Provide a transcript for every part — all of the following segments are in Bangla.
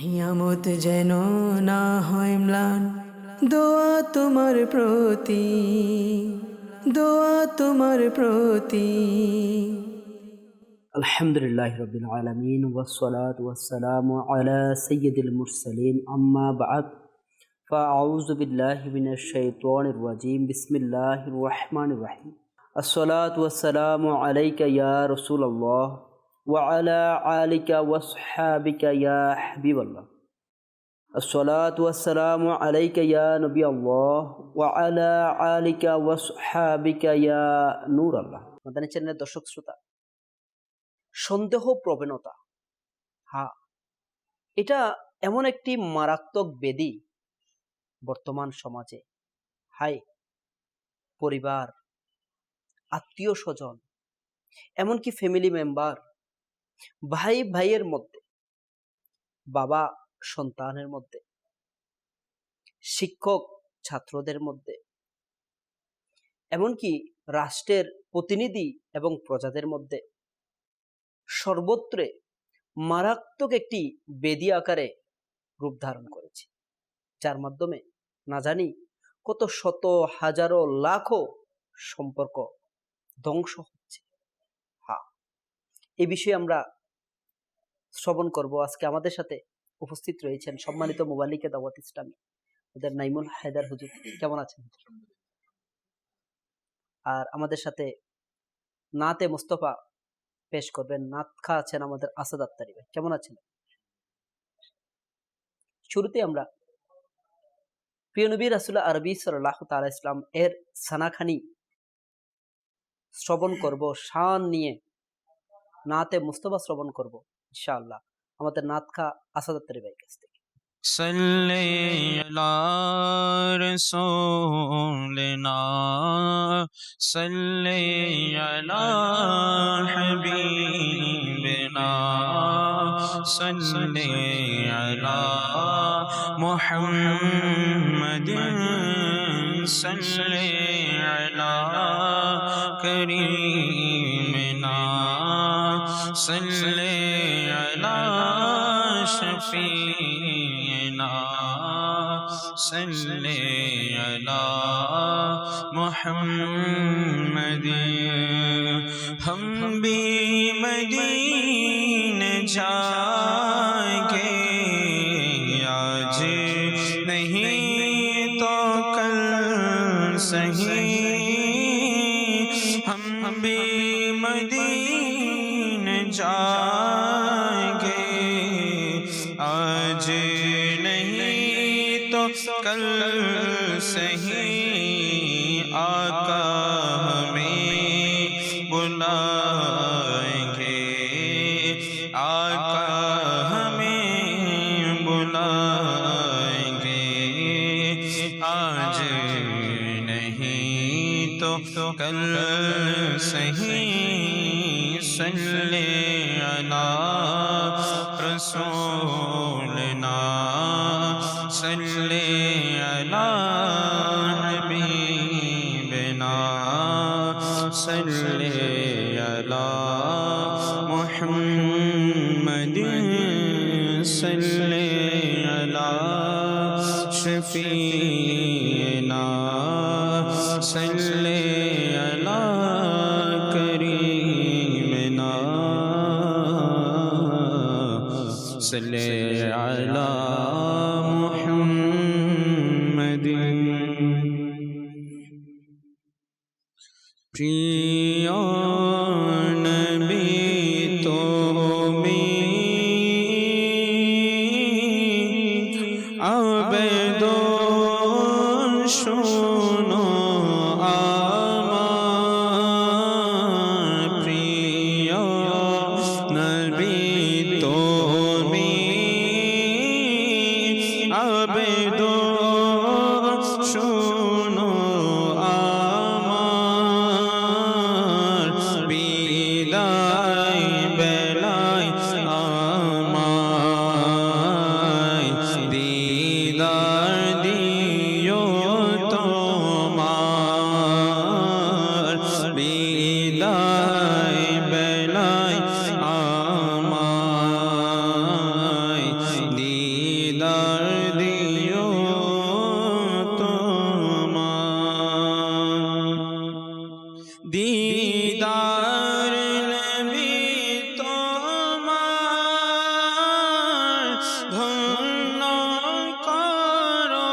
হিয়ামত যেন না হয় ম্লান, দোয়া তোমার প্রতি, দোয়া তোমার প্রতি। আলহামদুলিল্লাহি রাব্বিল আলামিন ওয়াসসালাতু ওয়াসসালামু আলা সাইয়্যিদিল মুরসালিন আম্মা বা'দ ফাআউযু বিল্লাহি মিনাশ শাইতানির রাজীম বিসমিল্লাহির রহমানির রহিম আসসালাতু ওয়াসসালামু আলাইকা ইয়া রাসূলুল্লাহ ওয়া আলা আলিকা ওয়াসহাবিকা ইয়া হাবিবাল্লাহ আসসালাতু ওয়াসসালামু আলাইকা ইয়া নবিয়াল্লাহ ওয়া আলা আলিকা ওয়াসহাবিকা ইয়া নূরাল্লাহ। মাদানী চ্যানেলের দর্শক শ্রোতা, সন্দেহ প্রবণতা, এটা এমন একটি মারাত্মক ব্যাধি বর্তমান সমাজে। পরিবার, আত্মীয় স্বজন, এমনকি ফ্যামিলি মেম্বার, ভাই ভাইয়ের মধ্যে, বাবা সন্তানের মধ্যে, শিক্ষক ছাত্রদের মধ্যে, এমনকি রাষ্ট্রের প্রতিনিধি এবং প্রজাদের মধ্যে সর্বত্রে মারাত্মক একটি ব্যাধি আকারে রূপ ধারণ করেছে, যার মাধ্যমে না জানি কত শত হাজারো লাখো সম্পর্ক ধ্বংস হচ্ছে। এই বিষয়ে আমরা শ্রবণ করব। আজকে আমাদের সাথে উপস্থিত রয়েছেন সম্মানিত মুবাল্লিগে দাওয়াত ইসলামী ওদের নাইমুল হায়দার হুজুর। কেমন আছেন? আর আমাদের সাথে নাতে মুস্তফা পেশ করবেন। নাতখা আছেন আমাদের আসাদ আত্তারি ভাই। কেমন আছেন? শুরুতে আমরা প্রিয় নবী রাসূলুল্লাহ আরবি সাল্লাল্লাহু তাআলা ইসলাম এর সানাখানি শ্রবণ করব, শান নিয়ে নাতে মুস্তফা শ্রবণ করব ইনশাআল্লাহ আমাদের নাতখা আসাদ আত্তারি ভাই কাছ থেকে। সাল্লি আলা রাসূলিনা সাল্লি আলা হাবিবিনা সাল্লি আলা মুহাম্মাদিন সাল্লি আলা করিমিনা সাল্লি আলা শফিনা সাল্লি আলা মুহাম্মাদ। हम भी मदीने जाएंगे, आज नहीं तो कल सही। हम भी मदीने जाएंगे, आज नहीं तो कल सही। आका हमें बुलाएंगे, आका हमें बुलाएंगे, आज नहीं तो कल सही। सल्ले अला रसूलना सल्ले अला हबीबना सल्ले अला मुहम्मदिन सल्ले अला शफीना सल्ले अला करीमना सल्ले अला मुहम्मदिन। प्रिय नबी तुम्हें आबेदो शोनो आमार। प्रिय नबी तुम्हें आबेदो शोनो आमार। বিদায় বেলায় আমায় দিদার দিও তোমার। বিদায় বেলায় আমায় দিদার দিও তোমার দিদার নবী তোমার ধন্য করো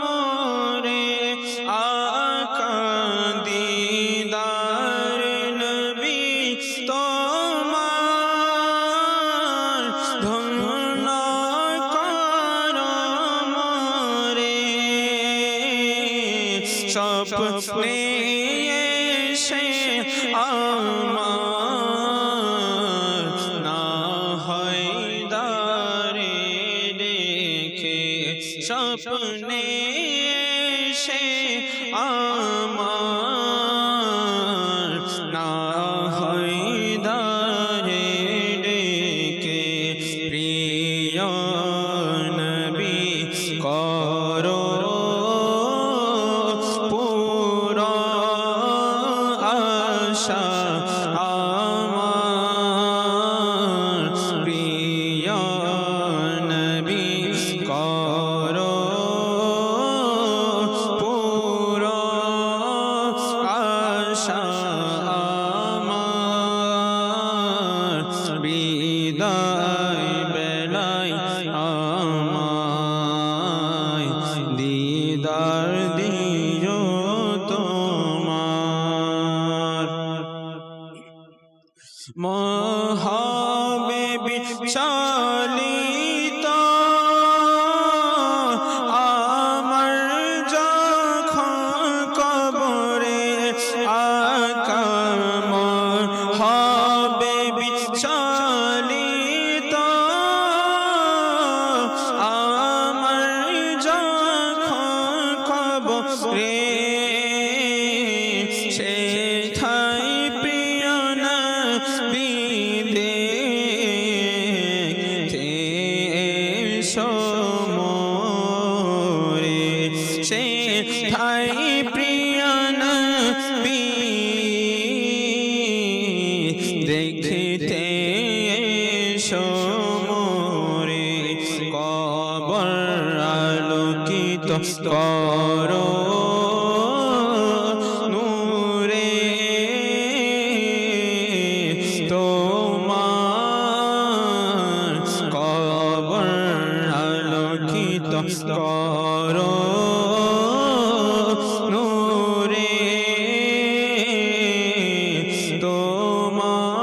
মোরে আকা দিদার নবী তোমার ধন্য করো মোরে স্বপ্নে এসে আমার না হয় দারে দেখে স্বপ্নে এসে আমার না হয় দারে দেখে প্রিয় নবী করো পুরা আশা আমার প্রিয় নবী করো পুরা আশা আমার বিদায় বেলায় আমায় দিদার দিও তোমার মহাবে বিচলিত আমার যখন কবরে আকা মহাবে বিচলিত আমার যখন কবরে সে ঠাই প্রিয় নবী দেখতে এসো মোরে সে ঠাই প্রিয় নবী দেখতে এসো মোরে কবর আলোকিত করো নূরে তোমার কবর আলোকিত করো নূরে তোমার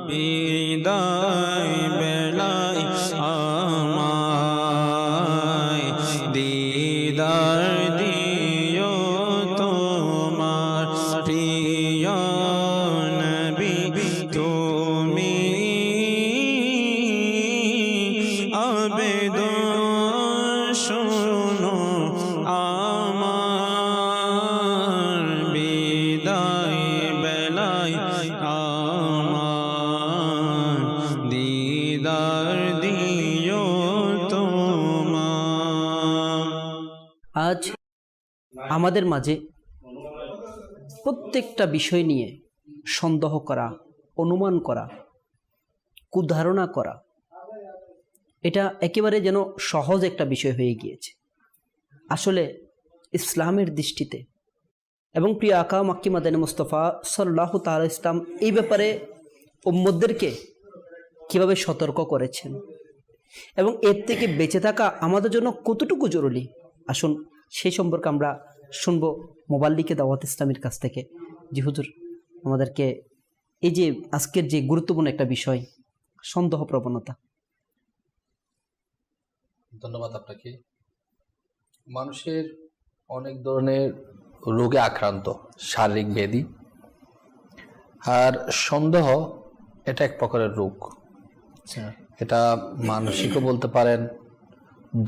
বিদায় বেলায় আমায় দিদার দিও তোমার প্রিয় নবী তুমি আবেদন শোনো আমার বিদায় বেলায় আমার দিদার দিও তোমার। আজ আমাদের মাঝে প্রত্যেকটা বিষয় নিয়ে সন্দেহ করা, অনুমান করা, কুধারণা করা, এটা একেবারে যেন সহজ একটা বিষয় হয়ে গিয়েছে। আসলে ইসলামের দৃষ্টিতে এবং প্রিয় আকা মাক্কি মাদানী মুস্তাফা সাল্লাল্লাহু তাআলা ইসলাম এই ব্যাপারে উম্মতদেরকে কিভাবে সতর্ক করেছেন এবং এর থেকে বেঁচে থাকা আমাদের জন্য কতটুকু জরুরি, আসুন সেই সম্পর্কে আমরা শুনবো মোবাল্লিকে দাওয়াত ইসলামের কাছ থেকে। জি হুজুর, আমাদেরকে এই যে আজকের যে গুরুত্বপূর্ণ একটা বিষয় সন্দেহ প্রবণতা। ধন্যবাদ আপনাকে। মানুষের অনেক ধরনের রোগে আক্রান্ত, শারীরিক ব্যাধি, আর সন্দেহ এটা এক প্রকারের রোগ। এটা মানসিকও বলতে পারেন,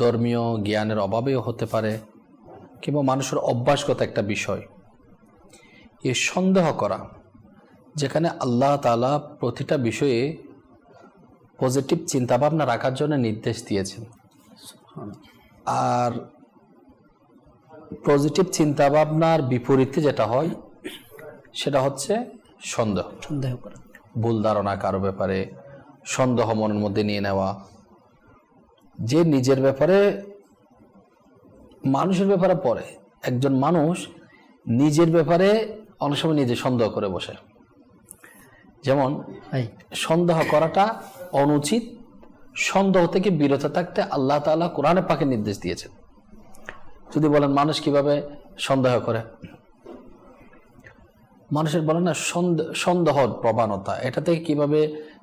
ধর্মীয় জ্ঞানের অভাবেও হতে পারে, কিংবা মানুষের অভ্যাসগত একটা বিষয়। এই সন্দেহ করা, যেখানে আল্লাহ তাআলা প্রতিটা বিষয়ে পজিটিভ চিন্তাভাবনা রাখার জন্য নির্দেশ দিয়েছেন, আর পজিটিভ চিন্তাভাবনার বিপরীতে যেটা হয় সেটা হচ্ছে সন্দেহ করা, ভুল ধারণা কারো ব্যাপারে, সন্দেহ মনের মধ্যে নিয়ে নেওয়া, যে নিজের ব্যাপারে মানুষের ব্যাপারে পড়ে, একজন মানুষ নিজের ব্যাপারে অনেক সময় নিজে সন্দেহ করে বসে। যেমন সন্দেহ করাটা অনুচিত, সন্দেহ থেকে বিরত থাকতে আল্লাহ তাআলা কোরআনে পাকে নির্দেশ দিয়েছেন। যদি বলেন মানুষ কিভাবে সন্দেহ করে, মানুষের বলে না সন্দেহ প্রবণতা, এটা থেকে কিভাবে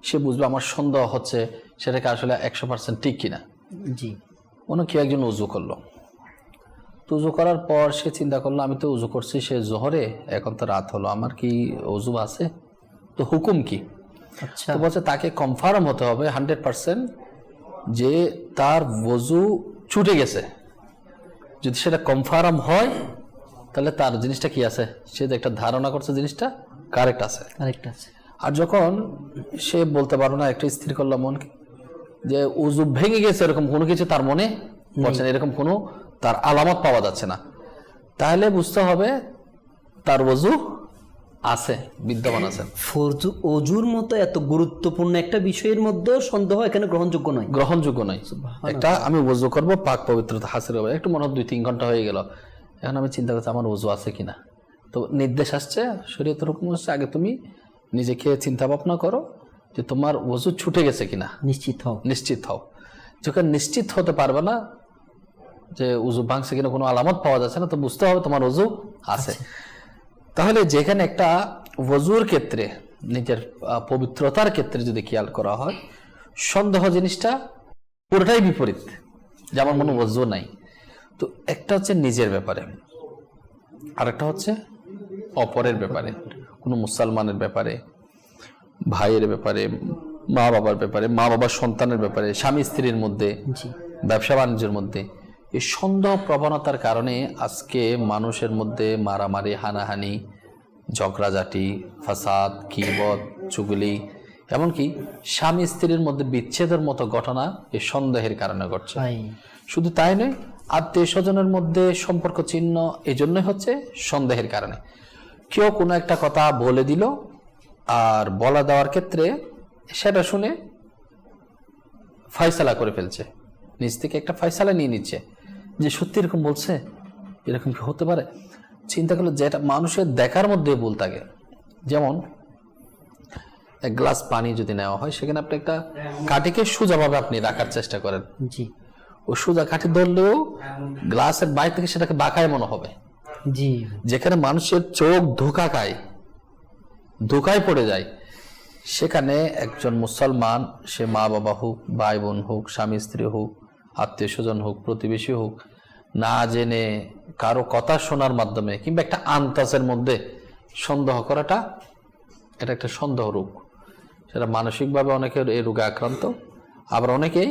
সে বুঝবে আমার সন্দেহ হচ্ছে সেটাকে আসলে 100% ঠিক কিনা। জি, মনে কেউ একজন উজু করলো, তো উজু করার পর সে চিন্তা করলো আমি তো উজু করছি সে জোহরে, এখন তো রাত হলো, আমার কি উজু আছে, তো হুকুম কি? আচ্ছা, তো বলছে তাকে কনফার্ম হতে হবে 100% যে তার ওযু ছুটে গেছে। যদি সেটা কনফার্ম হয় তাহলে তার জিনিসটা কি আছে, সে যে একটা ধারণা করছে জিনিসটা কারেক্ট আছে। আর যখন সে বলতে পারো না, একটা স্থির করলো মন যে উজু ভেঙে গেছে এরকম কোনো কিছু তার মনে পড়ছে না, এরকম কোনো তার আলামত পাওয়া যাচ্ছে না, তাহলে বুঝতে হবে তার ওযু আছে, বিদ্যমান আছে। অজুর মতো এত গুরুত্বপূর্ণ একটা বিষয়ের মধ্যে সন্দেহ এখানে গ্রহণযোগ্য নয়, গ্রহণযোগ্য নয়। একটা আমি ওযু করব, পাক পবিত্রতা হাসিল হবে, একটু মনে হয় 2-3 ঘন্টা হয়ে গেল, এখন আমি চিন্তা করছি আমার ওযু আছে কিনা। তো নির্দেশ আসছে, শরীয়তের হুকুম হচ্ছে আগে তুমি নিজেকে চিন্তা ভাবনা করো যে তোমার ওযু ছুটে গেছে কিনা, নিশ্চিত হও। যখন নিশ্চিত হতে পারবে না যে ওযু ভাঙছে কিনা, কোনো আলামত পাওয়া যাচ্ছে না, তো বুঝতে হবে তোমার ওযু আছে। তাহলে যেখানে একটা ওযুর ক্ষেত্রে নিজের পবিত্রতার ক্ষেত্রে যদি খেয়াল করা হয়, সন্দেহ জিনিসটা পুরোটাই বিপরীত, যে আমার মনে ওযু নাই। তো একটা হচ্ছে নিজের ব্যাপারে, আর একটা হচ্ছে অপরের ব্যাপারে, কোনো মুসলমানের ব্যাপারে, ভাইয়ের ব্যাপারে, মা বাবার ব্যাপারে, মা বাবার সন্তানের ব্যাপারে, স্বামী স্ত্রীর মধ্যে, ব্যবসা বাণিজ্যের মধ্যে। এই সন্দেহ প্রবণতার কারণে আজকে মানুষের মধ্যে মারামারি, হানাহানি, ঝগড়াঝাটি, ফাসাদ, গীবত, চুগলি, এমনকি স্বামী স্ত্রীর মধ্যে বিচ্ছেদের মতো ঘটনা এই সন্দেহের কারণে ঘটছে। শুধু তাই নয়, আত্মীয় স্বজনের মধ্যে সম্পর্ক ছিন্ন এই জন্যই হচ্ছে সন্দেহের কারণে। কেউ কোনো একটা কথা বলে দিল, আর বলা দেওয়ার ক্ষেত্রে সেটা শুনে ফয়সালা করে ফেলছে, নিজ থেকে একটা ফয়সালা নিয়ে নিচ্ছে যে সত্যি এরকম বলছে, এরকম কি হতে পারে। চিন্তা করলে যেটা মানুষের দেখার মধ্যে ভুল থাকে, যেমন এক গ্লাস পানি যদি নেওয়া হয়, সেখানে আপনি একটা কাঠিকে সোজাভাবে আপনি রাখার চেষ্টা করেন, ও সোজা কাঠি ধরলেও গ্লাসের বাইরে থেকে সেটাকে বাঁকায় মনে হবে। যেখানে মানুষের চোখ ধোকায় পড়ে যায়, সেখানে একজন মুসলমান, সে মা বাবা হোক, ভাই বোন হোক, স্বামী স্ত্রী হোক, আত্মীয় স্বজন হোক, প্রতিবেশী হোক, না জেনে কারো কথা শোনার মাধ্যমে কিংবা একটা আন্তাজের মধ্যে সন্দেহ করাটা, এটা একটা সন্দেহ রোগ। সেটা মানসিকভাবে অনেকের এই রোগে আক্রান্ত, আবার অনেকেই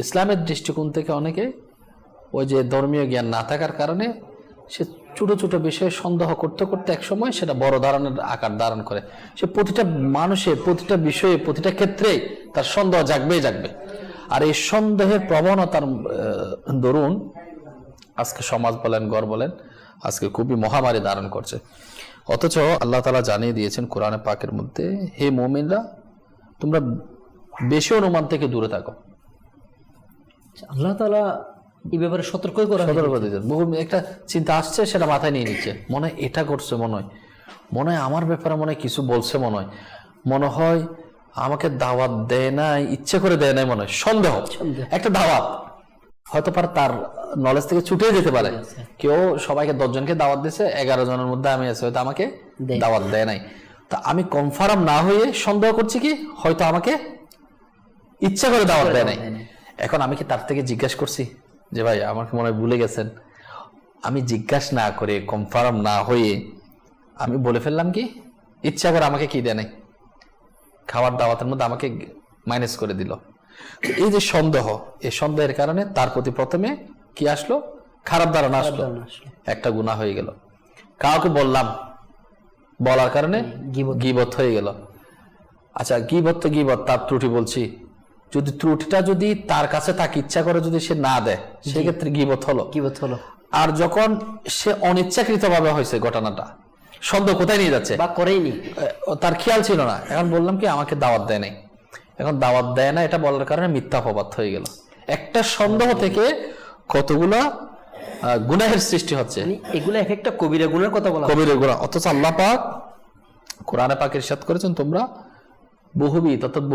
ইসলামের দৃষ্টিকোণ থেকে অনেকে ওই যে ধর্মীয় জ্ঞান না থাকার কারণে সে ছোট ছোট বিষয়ে সন্দেহ করতে করতে একসময় সেটা বড় ধরনের আকার ধারণ করে। সে প্রতিটা মানুষের প্রতিটা বিষয়ে প্রতিটা ক্ষেত্রেই তার সন্দেহ জাগবেই জাগবে। আর এই সন্দেহের প্রবণতার দরুন আজকে সমাজ বলেন, ঘর বলেন, আজকে খুবই মহামারী ধারণ করছে। অথচ আল্লাহ তাআলা জানিয়ে দিয়েছেন কোরআনে পাকের মধ্যে, হে মুমিনরা তোমরা বেশি অনুমান থেকে দূরে থাকো। আল্লাহ তাআলা এই ব্যাপারে সতর্ক করে দিয়েছেন। বহু একটা চিন্তা আসছে, সেটা মাথায় নিয়ে নিচ্ছে, মনে হয় এটা করছে, মনে হয় আমার ব্যাপারে মনে হয় কিছু বলছে, মনে হয় আমাকে দাওয়াত দেয় নাই, ইচ্ছে করে দেয় নাই, মনে হয় সন্দেহ। একটা দাওয়াত হয়তো তার নলেজ থেকে ছুটে যেতে পারে, কেউ সবাইকে 10 জনকে দাওয়াত দিয়েছে, 11 জনের মধ্যে আমি আছি, হয়তো আমাকে দাওয়াত দেয় নাই। তা আমি কনফার্ম না হয়ে সন্দেহ করছি কি হয়তো আমাকে ইচ্ছা করে দাওয়াত দেয় নাই। এখন আমি কি তার থেকে জিজ্ঞাসা করছি যে ভাই আমাকে মনে হয় ভুলে গেছেন? আমি জিজ্ঞাসা না করে, কনফার্ম না হয়ে আমি বলে ফেললাম কি ইচ্ছা করে আমাকে কি দেয় নাই, খাওয়ার দাওয়াতের মধ্যে আমাকে মাইনাস করে দিল। এই যে সন্দেহ, এই সন্দেহের কারণে তার প্রতি প্রথমে কি আসলো, খারাপ ধারণা আসলো, একটা গুনাহ হয়ে গেল। কাউকে বললাম, বলার কারণে গীবত হয়ে গেল। আচ্ছা, গীবত তো গীবত, তার ত্রুটি বলছি, যদি ত্রুটিটা যদি তার কাছে তাকে ইচ্ছা করে যদি সে না দেয়, সেক্ষেত্রে গীবত হলো। আর যখন সে অনিচ্ছাকৃত ভাবে হয়েছে ঘটনাটা, সন্দেহ কোথায় নিয়ে যাচ্ছে বা করেইনি, তার খেয়াল ছিল না, এখন বললাম কি আমাকে দাওয়াত দেয় নাই, এখন দাওয়াত দেয় না এটা বলার কারণে মিথ্যা অপবাদ হয়ে গেল। একটা সন্দেহ থেকে কতগুলা গুনাহের সৃষ্টি হচ্ছে, মানে এগুলো এক একটা কবিরা গুনার কথা বলা কবিরের গুনাহ। অথচ আল্লাহ পাক কোরআনে পাক ইরশাদ করেছেন, তোমরা বহুবিধ অর্থাৎ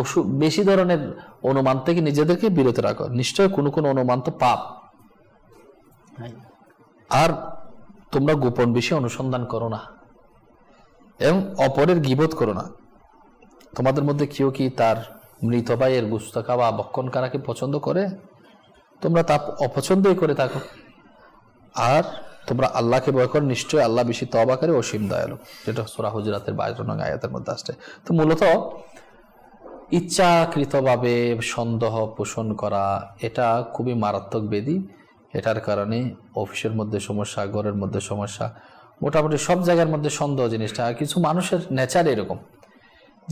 বেশি ধরনের অনুমান থেকে নিজেদেরকে বিরত রাখো, নিশ্চয় কোন কোন অনুমান তো পাপ। আর তোমরা গোপন বিষয়ে অনুসন্ধান করো না এবং অপরের গীবত করো না। তোমাদের মধ্যে কেউ কি তার মৃত ভাইয়ের গোশত খাওয়া ভক্ষণ করা কি পছন্দ করে? তোমরা তা অপছন্দই করে থাকো। আর তোমরা আল্লাহকে ভয় করো, নিশ্চয় আল্লাহ বেশি তওবাকারী অসীম দয়ালু, যেটা সূরা হুজুরাতের 22 নং আয়াতের মধ্যে আসছে। তো মূলত ইচ্ছাকৃতভাবে সন্দেহ পোষণ করা এটা খুবই মারাত্মক ব্যাধি। এটার কারণে অফিসের মধ্যে সমস্যা, ঘরের মধ্যে সমস্যা, মোটামুটি সব জায়গার মধ্যে সন্দেহ জিনিসটা। কিছু মানুষের নেচার এরকম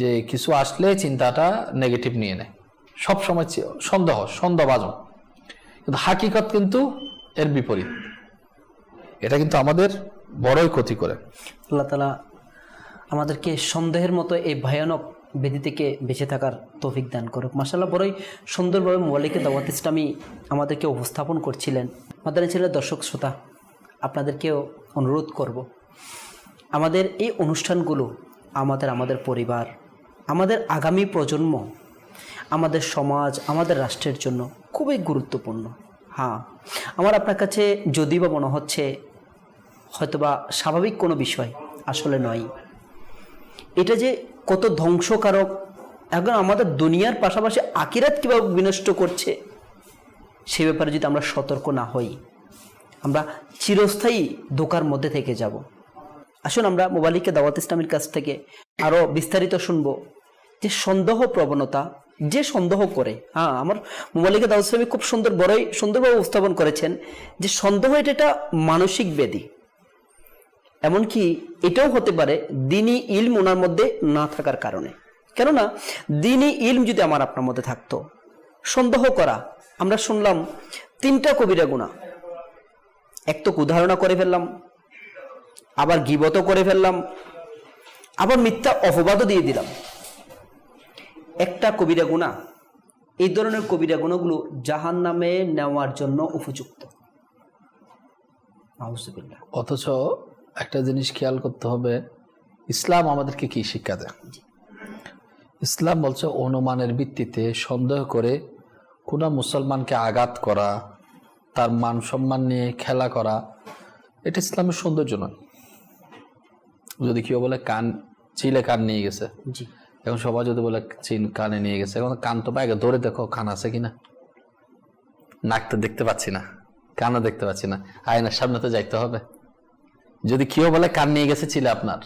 যে কিছু আসলে চিন্তাটা নেগেটিভ নিয়ে নেয়, সবসময় সন্দেহবাজন, কিন্তু হাকিকত কিন্তু এর বিপরীত। এটা কিন্তু আমাদের বড়ই ক্ষতি করে। আল্লাহ তাআলা আমাদেরকে সন্দেহের মতো এই ভয়ানক ব্যাধি থেকে বেঁচে থাকার তৌফিক দান করুক। মাশাআল্লাহ, বড়ই সুন্দরভাবে মুআল্লিকে দাওয়াত ইসলামী আমাদেরকে উপস্থাপন করছিলেন। মাদানী ছেলের দর্শক শ্রোতা, আপনাদেরকেও অনুরোধ করব, আমাদের এই অনুষ্ঠানগুলো আমাদের পরিবার, আমাদের আগামী প্রজন্ম, আমাদের সমাজ, আমাদের রাষ্ট্রের জন্য খুবই গুরুত্বপূর্ণ। হ্যাঁ, আমার আপনার কাছে যদিও বা মনে হচ্ছে হয়তোবা স্বাভাবিক কোনো বিষয়, আসলে নয়। এটা যে কত ধ্বংসকারক, এখন আমাদের দুনিয়ার পাশাপাশি আখিরাত কীভাবে বিনষ্ট করছে, সে ব্যাপারে যদি আমরা সতর্ক না হই, আমরা চিরস্থায়ী ধোঁকার মধ্যে থেকে যাব। আসুন আমরা মুআল্লিকে দাওয়াত ইসলামীর কাছ থেকে আরও বিস্তারিত শুনবো যে সন্দেহ প্রবণতা, যে সন্দেহ করে। হ্যাঁ, আমার মুআল্লিকে দাওয়াত ইসলামী খুব সুন্দরভাবে উপস্থাপন করেছেন যে সন্দেহ এটা একটা মানসিক ব্যাধি। এমনকি এটাও হতে পারে দ্বীনি ইলম ওনার মধ্যে না থাকার কারণে। কেননা দ্বীনি ইলম যদি আমার আপনার মধ্যে থাকতো, সন্দেহ করা, আমরা শুনলাম 3টা কবিরা গুনাহ, এক তো কুধারণা করে ফেললাম, আবার গীবতও করে ফেললাম, আবার মিথ্যা অপবাদও দিয়ে দিলাম। একটা কবিরা গুনাহ, এই ধরনের কবিরা গুনাহগুলো জাহান্নামে নেওয়ার জন্য উপযুক্ত। নাউযুবিল্লাহ। অথচ একটা জিনিস খেয়াল করতে হবে, ইসলাম আমাদেরকে কি শিক্ষা দেয়? ইসলাম বলছে অনুমানের ভিত্তিতে সন্দেহ করে কোনো মুসলমানকে আঘাত করা, তার মান সম্মান নিয়ে খেলা করা, এটা ইসলামের সৌন্দর্য নয়। যদি কেউ বলে কান চিলে কান নিয়ে গেছে, জি, এখন সবাই যদি বলে কানে নিয়ে গেছে, এখন কান তো আগে ধরে দেখো কান আছে কিনা, নাক তো দেখতে পাচ্ছি না, কানও দেখতে পাচ্ছি না, আয়নার সামনে তো যাইতে হবে। যদি কেউ বলে কান নিয়ে গেছে চিলে আপনার,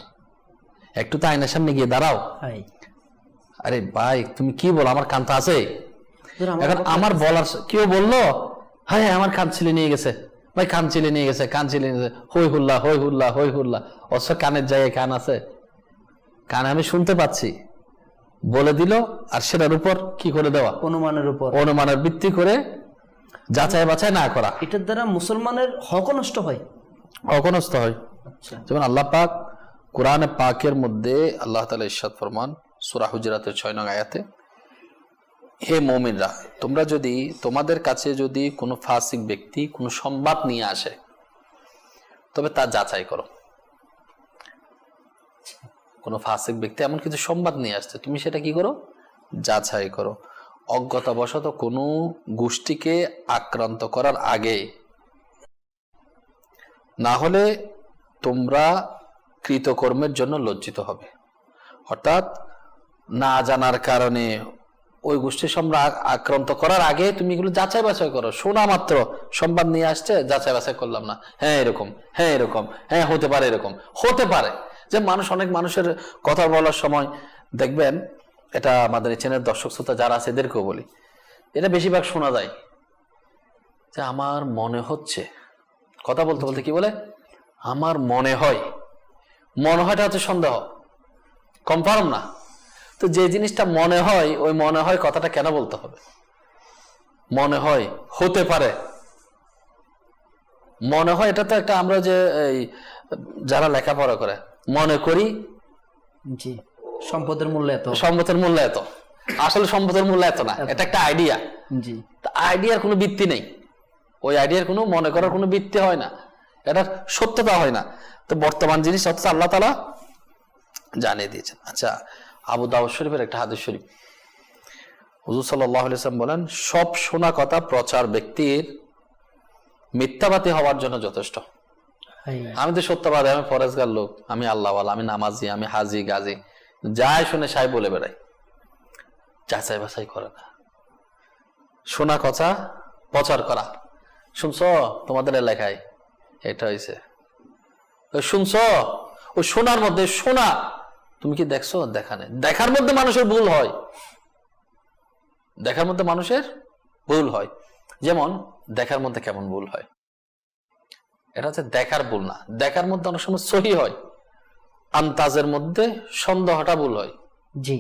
একটু তো আয়নার সামনে গিয়ে দাঁড়াও। আরে ভাই তুমি কি বলো, আমার কান তো আছে। এখন আমার বলার কেউ বললো হ্যাঁ আমার কান ছিলে নিয়ে গেছে, ভাই কান ছিলে নিয়ে গেছে, কান ছিলে নিয়ে গেছে, হই হুল্লা হই হুল্লা হই হুল্লা, অথচ কানের জায়গায় কান আছে, কান আমি শুনতে পাচ্ছি বলে দিল। আর সেটার উপর কি করে দেওয়া, অনুমানের ভিত্তি করে যাচাই বাছাই না করা, এটার দ্বারা মুসলমানের হক নষ্ট হয়, অকনস্থ হয়। যেমন আল্লাহ পাক কোরআনে পাকের মধ্যে আল্লাহ তাআলা ইরশাদ ফরমান সূরা হুজুরাতের 6 নং আয়াতে, হে মুমিনরা, তোমরা যদি তোমাদের কাছে যদি কোনো ফাসিক ব্যক্তি কোনো সংবাদ নিয়ে আসে, তবে তা যাচাই করো। কোনো ফাসিক ব্যক্তি এমন কিছু সংবাদ নিয়ে আসছে, তুমি সেটা কি করো, যাচাই করো। অজ্ঞতাবশত কোনো গোষ্ঠীকে আক্রান্ত করার আগে, না হলে তোমরা কৃতকর্মের জন্য লজ্জিত হবে। অর্থাৎ না জানার কারণে ওই গোষ্ঠীর সম্রাট আক্রান্ত করার আগে তুমি এগুলো যাচাই বাছাই করো। শোনা মাত্র সংবাদ নিয়ে আসছে, যাচাই বাছাই করলাম না, হ্যাঁ এরকম, হ্যাঁ এরকম, হ্যাঁ হতে পারে, এরকম হতে পারে। যে অনেক মানুষের কথা বলার সময় দেখবেন, এটা আমাদের এই চ্যানেলের দর্শক শ্রোতা যারা আছে এদেরকেও বলি, এটা বেশিরভাগ শোনা যায় যে আমার মনে হচ্ছে, কথা বলতে বলতে কি বলে, আমার মনে হয়। মনে হয়টা হচ্ছে সন্দেহ, কনফার্ম না। তো যে জিনিসটা মনে হয়, ওই মনে হয় কথাটা কেন বলতে হবে? মনে হয়, হতে পারে, মনে হয়, এটা তো একটা, আমরা যে যারা লেখাপড়া করে মনে করি, জি, সম্পদের মূল্য এত, সম্পদের মূল্য এত, আসলে সম্পদের মূল্য এত না, এটা একটা আইডিয়া। জি, আইডিয়ার কোনো ভিত্তি নেই, ওই আইডিয়ার কোনো মনে করার কোনো ভিত্তি হয় না, এটা সত্যতা হয় না। তো বর্তমান জিনিস অথচ আল্লাহ তাআলা জানিয়ে দিয়েছেন। আচ্ছা, আবু দাউদ শরীফের একটা হাদিস শরীফ, হুজুর সাল্লাল্লাহু আলাইহি ওয়াসাল্লাম বলেন, সব শোনা কথা প্রচার ব্যক্তির মিথ্যাবাদী হওয়ার জন্য যথেষ্ট। আমি তো সত্যবাদী, আমি ফরেজগার লোক, আমি আল্লাহওয়ালা, আমি নামাজি, আমি হাজি গাজী, যাই শুনে সাই বলে বেড়াই, যাচাই বাছাই করে না। শোনা কথা প্রচার করা, শুনছ তোমাদের এলাকায় এটা হয়েছে, শুনছ, ওই শোনার মধ্যে শোনা, তুমি কি দেখছো? দেখা নেই। দেখার মধ্যে মানুষের ভুল হয়, দেখার মধ্যে মানুষের ভুল হয়। যেমন দেখার মধ্যে কেমন ভুল হয়, এটা হচ্ছে দেখার ভুল না, দেখার মধ্যে অনেক সময় সহি হয়, আন্তাজের মধ্যে সন্দেহটা ভুল হয়। জি,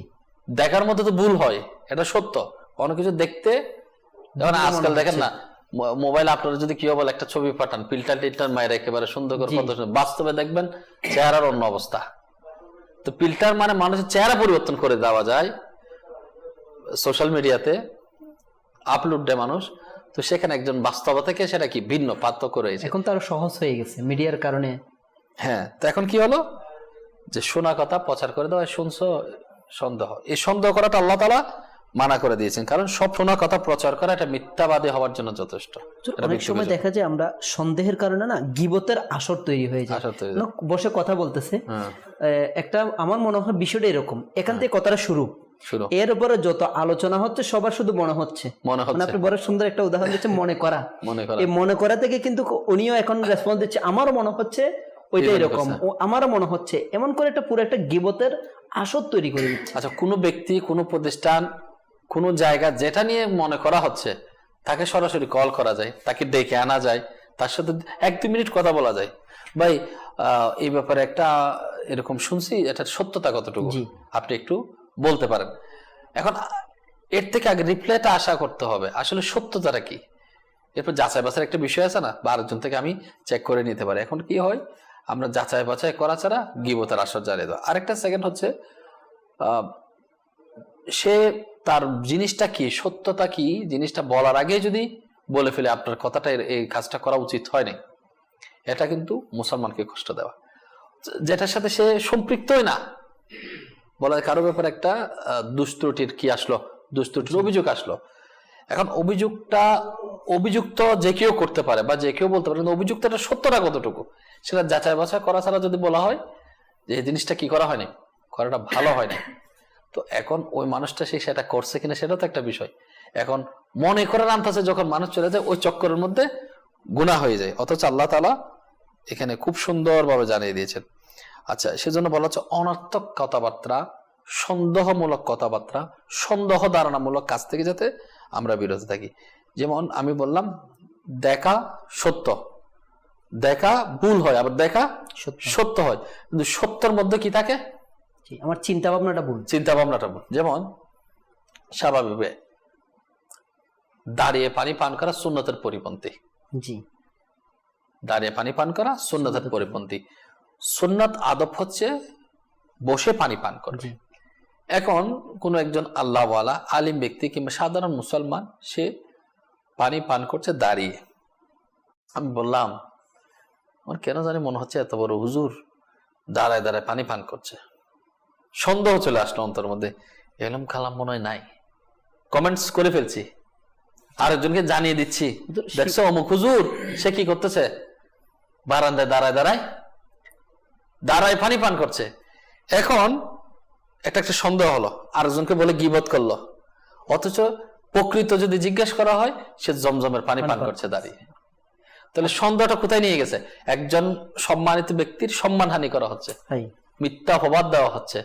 দেখার মধ্যে তো ভুল হয়, এটা সত্য। অনেক কিছু দেখতে, যেমন আজকাল দেখেন না, মোবাইল আপনারা যদি কেউ বলে একটা ছবি পাঠান, ফিল্টার টিল্টার মায়ের একেবারে সুন্দর করে প্রদর্শন, বাস্তবে দেখবেন চেহারার অন্য অবস্থা। তো ফিল্টার মানে মানুষের চেহারা পরিবর্তন করে দেওয়া যায়, সোশ্যাল মিডিয়াতে আপলোড দেয় মানুষ, তো সেখানে একজন বাস্তবতা থেকে সেটা কি ভিন্ন পার্থক্য রয়েছে। এখন তো আরো সহজ হয়ে গেছে মিডিয়ার কারণে। হ্যাঁ, তো এখন কি হলো যে শোনা কথা প্রচার করে দেওয়া, শুনছো সন্দেহ, এই সন্দেহ করাটা আল্লাহ তাআলা মানা করে দিয়েছেন, কারণ সব শোনা কথা প্রচার করা এটা মিথ্যাবাদী হওয়ার জন্য যথেষ্ট। অনেক সময় দেখা যায় আমরা সন্দেহের কারণে না গীবতের আসর তৈরি হয়ে যায়, বসে কথা বলতেছে একটা, আমার মনে হয় বিষয়টা এরকম, এখান থেকে কথাটা শুরু, এর উপরে যত আলোচনা হচ্ছে সবার শুধু মনে হচ্ছে, আপনি বড় সুন্দর একটা উদাহরণ দিচ্ছেন মনে করা, এই মনে করা থেকে কিন্তু উনিও এখন রেসপন্স দিচ্ছে, আমারও মনে হচ্ছে ওইটা এরকম, আমারও মনে হচ্ছে, এমন করে একটা পুরো একটা গীবতের আসর তৈরি করে দিচ্ছে। আচ্ছা, কোনো ব্যক্তি, কোনো প্রতিষ্ঠান, কোন জায়গা যেটা নিয়ে মনে করা হচ্ছে, তাকে সরাসরি কল করা যায়, তাকে ডেকে আনা যায়, তার সাথে 1-2 মিনিট কথা বলা যায়, ভাই এই ব্যাপারে একটা এরকম শুনছি, এটা সত্যতা কতটুকু আপনি একটু বলতে পারেন। এখন এর থেকে আগে রিপ্লাইটা আশা করতে হবে, আসলে সত্যতাটা কি, এরপর যাচাই বাছাই একটা বিষয় আছে না, বা আরেকজন থেকে আমি চেক করে নিতে পারি। এখন কি হয়, আমরা যাচাই বাছাই করা ছাড়া গীবতের আসর জ্বালিয়ে দেওয়া। আরেকটা সেকেন্ড হচ্ছে সে তার জিনিসটা কি, সত্যতা কি, জিনিসটা বলার আগে যদি বলে ফেলে আপনার কথাটা এই কাজটা করা উচিত হয়নি, এটা কিন্তু মুসলমানকে কষ্ট দেওয়া, যেটার সাথে সে সম্পৃক্তই না। বলা কারো ব্যাপারে একটা দুষ্ত্রুটির কি আসলো, দুষ্ত্রুটির অভিযোগ আসলো, এখন অভিযুক্ত যে কেউ করতে পারে বা যে কেউ বলতে পারে, কিন্তু অভিযুক্তটা সত্যটা কতটুকু সেটা যাচাই বাছাই করা ছাড়া যদি বলা হয় যে এই জিনিসটা কি করা হয়নি, করাটা ভালো হয় না, তো এখন ওই মানুষটা সেটা করছে কিনা সেটাও তো একটা বিষয়। এখন মনে করার আন্তাজে যখন মানুষ চলে যায়, ওই চক্করের মধ্যে গুনাহ হয়ে যায়, অথচ আল্লাহ তাআলা এখানে খুব সুন্দরভাবে জানিয়ে দিয়েছেন। আচ্ছা, সেজন্য বলা হচ্ছে অনর্থক কথাবার্তা, সন্দেহমূলক কথাবার্তা, সন্দেহ ধারণামূলক কাজ থেকে যাতে আমরা বিরত থাকি। যেমন আমি বললাম দেখা সত্য, দেখা ভুল হয়, আবার দেখা সত্য হয়, কিন্তু সত্যের মধ্যে কি থাকে, আমার চিন্তা ভাবনাটা ভুল, যেমন স্বাভাবিক দাঁড়িয়ে পানি পান করা সুন্নতের পরিপন্থী, দাঁড়িয়ে পানি পান করা সুন্নতের পরিপন্থী। সুন্নত আদব হচ্ছে বসে পানি পান করবে। এখন কোন একজন আল্লাহওয়ালা আলিম ব্যক্তি কিংবা সাধারণ মুসলমান সে পানি পান করছে দাঁড়িয়ে, আমি বললাম আমার কেন জানি মনে হচ্ছে এত বড় হুজুর দাঁড়ায় দাঁড়ায় পানি পান করছে, সন্দেহ চলে আসলো অন্তর মধ্যে, এলম কালাম মনে হয় নাই, কমেন্টস করে ফেলছি, আরেকজনকে জানিয়ে দিচ্ছি, দেখছো অমুক হুজুর সে কি করতেছে, বারান্দায় দাঁড়ায় দাঁড়ায় দাঁড়ায় পানি পান করছে। এখন একটা সন্দেহ হলো, আরেকজনকে বলে গীবত করলো, অথচ প্রকৃত যদি জিজ্ঞেস করা হয় সে জমজমের পানি পান করছে দাঁড়িয়ে। তাহলে সন্দেহটা কোথায় নিয়ে গেছে, একজন সম্মানিত ব্যক্তির সম্মানহানি করা হচ্ছে, মিথ্যা অপবাদ দেওয়া হচ্ছে,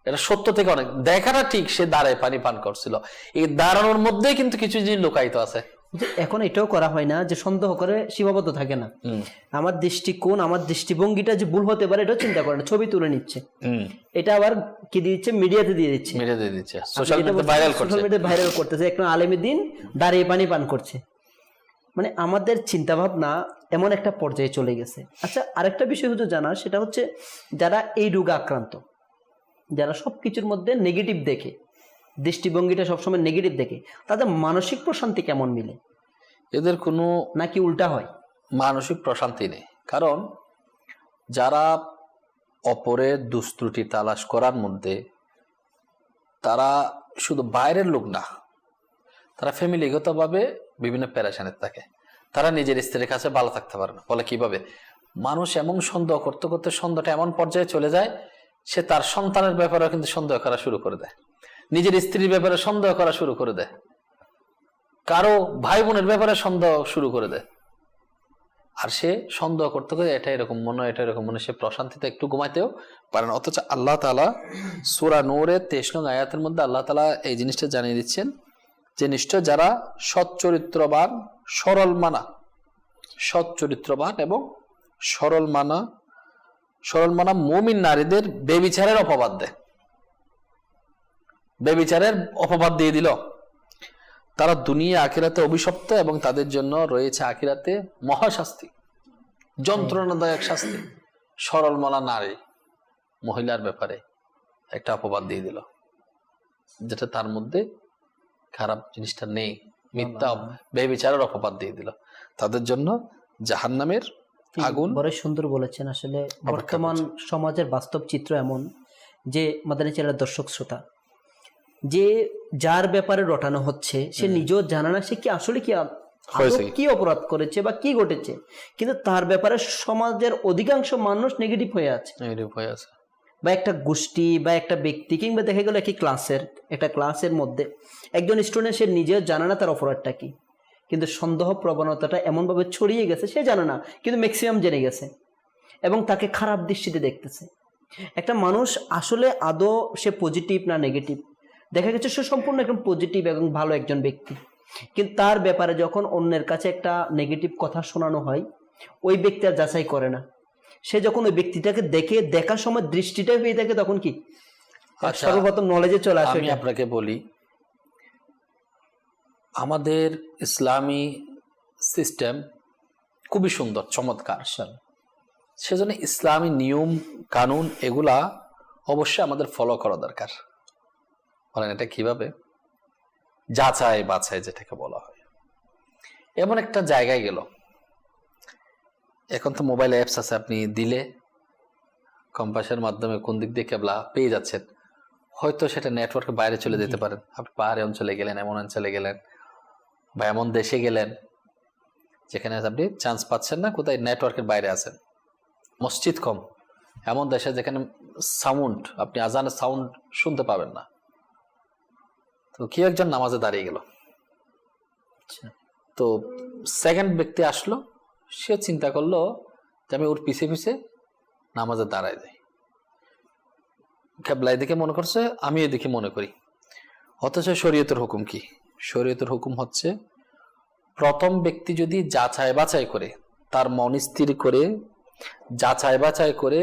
এটা সত্য থেকে অনেক। দেখাটা ঠিক সে দাঁড়ায় পানি পান করছিল, এই দাঁড়ানোর মধ্যেই কিন্তু কিছু জিনিস লুকায়িত আছে। এখন এটাও করা হয় না যে সন্দেহ করে সীমাবদ্ধ থাকে না, আমার দৃষ্টিকোণ আমার দৃষ্টিভঙ্গিটা যে ভুল হতে পারে এটাও চিন্তা করে না, ছবি তুলে নিচ্ছে, এটা আবার কি দিচ্ছে, মিডিয়াতে দিয়ে দিচ্ছে, সোশ্যাল মিডিয়াতে ভাইরাল করতেছে, একটা আলেমের দিন দাঁড়িয়ে পানি পান করছে, মানে আমাদের চিন্তা ভাবনা এমন একটা পর্যায়ে চলে গেছে। আচ্ছা, আরেকটা বিষয় হচ্ছে জানা, সেটা হচ্ছে যারা এই রোগে আক্রান্ত, যারা সবকিছুর মধ্যে নেগেটিভ দেখে, দৃষ্টিভঙ্গিটা সবসময় নেগেটিভ দেখে, তাদের মানসিক প্রশান্তি কেমন মিলে? এদের কোনো নাকি উল্টা হয়? মানসিক প্রশান্তি নেই। কারণ যারা অপরের দুস্ত্রুটি তালাশ করার মধ্যে, তারা শুধু বাইরের লোক না, তারা ফ্যামিলিগতভাবে বিভিন্ন প্যারেশানের থাকে। তারা নিজের স্ত্রীর কাছে ভালো থাকতে পারে না। বলে কিভাবে? মানুষ এমন সন্দেহ করতে করতে সন্দেহটা এমন পর্যায়ে চলে যায়, সে তার সন্তানের ব্যাপারে কিন্তু সন্দেহ করা শুরু করে দেয়, নিজের স্ত্রীর ব্যাপারে সন্দেহ করা শুরু করে দেয়, কারো ভাই বোনের ব্যাপারে সন্দেহ শুরু করে দেয়। আর সে সন্দেহ করতে করে এটা এরকম মনে হয়, এটা এরকম মনে, সে প্রশান্তিতে একটু ঘুমাইতেও পারে না। অথচ আল্লাহ তাআলা সূরা নূরের 23 নং আয়াতের মধ্যে আল্লাহ তাআলা এই জিনিসটা জানিয়ে দিচ্ছেন যে নিশ্চয় যারা সচ্চরিত্রবান, সচ্চরিত্রবান এবং সরল মানা মুমিন নারীদের বেবিচারের অপবাদ দেয়, বেবিচারের অপবাদ দিয়ে দিল, তারা দুনিয়া আখিরাতে অভিশপ্ত এবং তাদের জন্য রয়েছে আখিরাতে মহাশাস্তি, যন্ত্রণাদায়ক শাস্তি। সরল মনা নারী, মহিলার ব্যাপারে একটা অপবাদ দিয়ে দিল, যেটা তার মধ্যে খারাপ জিনিসটা নেই, মিথ্যা বেবিচারের অপবাদ দিয়ে দিল, তাদের জন্য জাহান্নামের আগুন। বড় সুন্দর বলেছেন। আসলে বর্তমান সমাজের বাস্তব চিত্র এমন যে মাদানী চ্যানেলের দর্শক শ্রোতা, যে যার ব্যাপারে রটানো হচ্ছে সে নিজেও জানে না সে কি আসলে কি অপরাধ করেছে বা কি ঘটেছে, কিন্তু তার ব্যাপারে সমাজের অধিকাংশ মানুষ নেগেটিভ হয়ে আছে। বা একটা গোষ্ঠী বা একটা ব্যক্তি, কিংবা দেখা গেল একটা ক্লাসের মধ্যে একজন স্টুডেন্ট, সে নিজেও জানে না তার অপরাধটা কি, কিন্তু সন্দেহ প্রবণতাটা এমনভাবে ছড়িয়ে গেছে সে জানে না, কিন্তু ম্যাক্সিমাম জেনে গেছে এবং তাকে খারাপ দৃষ্টিতে দেখতেছে। একটা মানুষ আসলে আদৌ সে পজিটিভ না নেগেটিভ, দেখা গেছে সে সম্পূর্ণ একদম পজিটিভ এবং ভালো একজন ব্যক্তি, কিন্তু তার ব্যাপারে যখন অন্যের কাছে একটা নেগেটিভ কথা শোনানো হয়, ওই ব্যক্তি আর যাচাই করে না। সে যখন ওই ব্যক্তিটাকে দেখার সময় দৃষ্টিটা পেয়ে থাকে, তখন কি সর্বপ্রথম নলেজে চলে আসে। আমি আপনাকে বলি, আমাদের ইসলামী সিস্টেম খুবই সুন্দর, চমৎকার। সেজন্য ইসলামী নিয়ম কানুন এগুলা অবশ্যই আমাদের ফলো করা দরকার। বলেন এটা কিভাবে? যাচাই বাছাই যেটাকে বলা হয়। এমন একটা জায়গায় গেল, এখন তো মোবাইল অ্যাপস আছে, আপনি দিলে কম্পাসের মাধ্যমে কোন দিক দিয়ে কেবলা পেয়ে যাচ্ছেন। হয়তো সেটা নেটওয়ার্কের বাইরে চলে যেতে পারেন, আপনি পাহাড়ি অঞ্চলে গেলেন, এমন অঞ্চলে গেলেন বা এমন দেশে গেলেন যেখানে আপনি চান্স পাচ্ছেন না, কোথায় নেটওয়ার্কের বাইরে আছেন, মসজিদ কম, এমন দেশে যেখানে সাউন্ড, আপনি আজানের সাউন্ড শুনতে পাবেন না। তো কেউ একজন নামাজে দাঁড়িয়ে গেল, তো সেকেন্ড ব্যক্তি আসলো, সে চিন্তা করলো যে আমি ওর পিছে পিছে নামাজে দাঁড়ায় যাই। কেবলা এদিকে মনে করছে, আমি এদিকে মনে করি। অথচ শরীয়তের হুকুম কি? শরীয়তের হুকুম হচ্ছে প্রথম ব্যক্তি যদি যাচাই বাছাই করে, তার মন স্থির করে, যাচাই বাছাই করে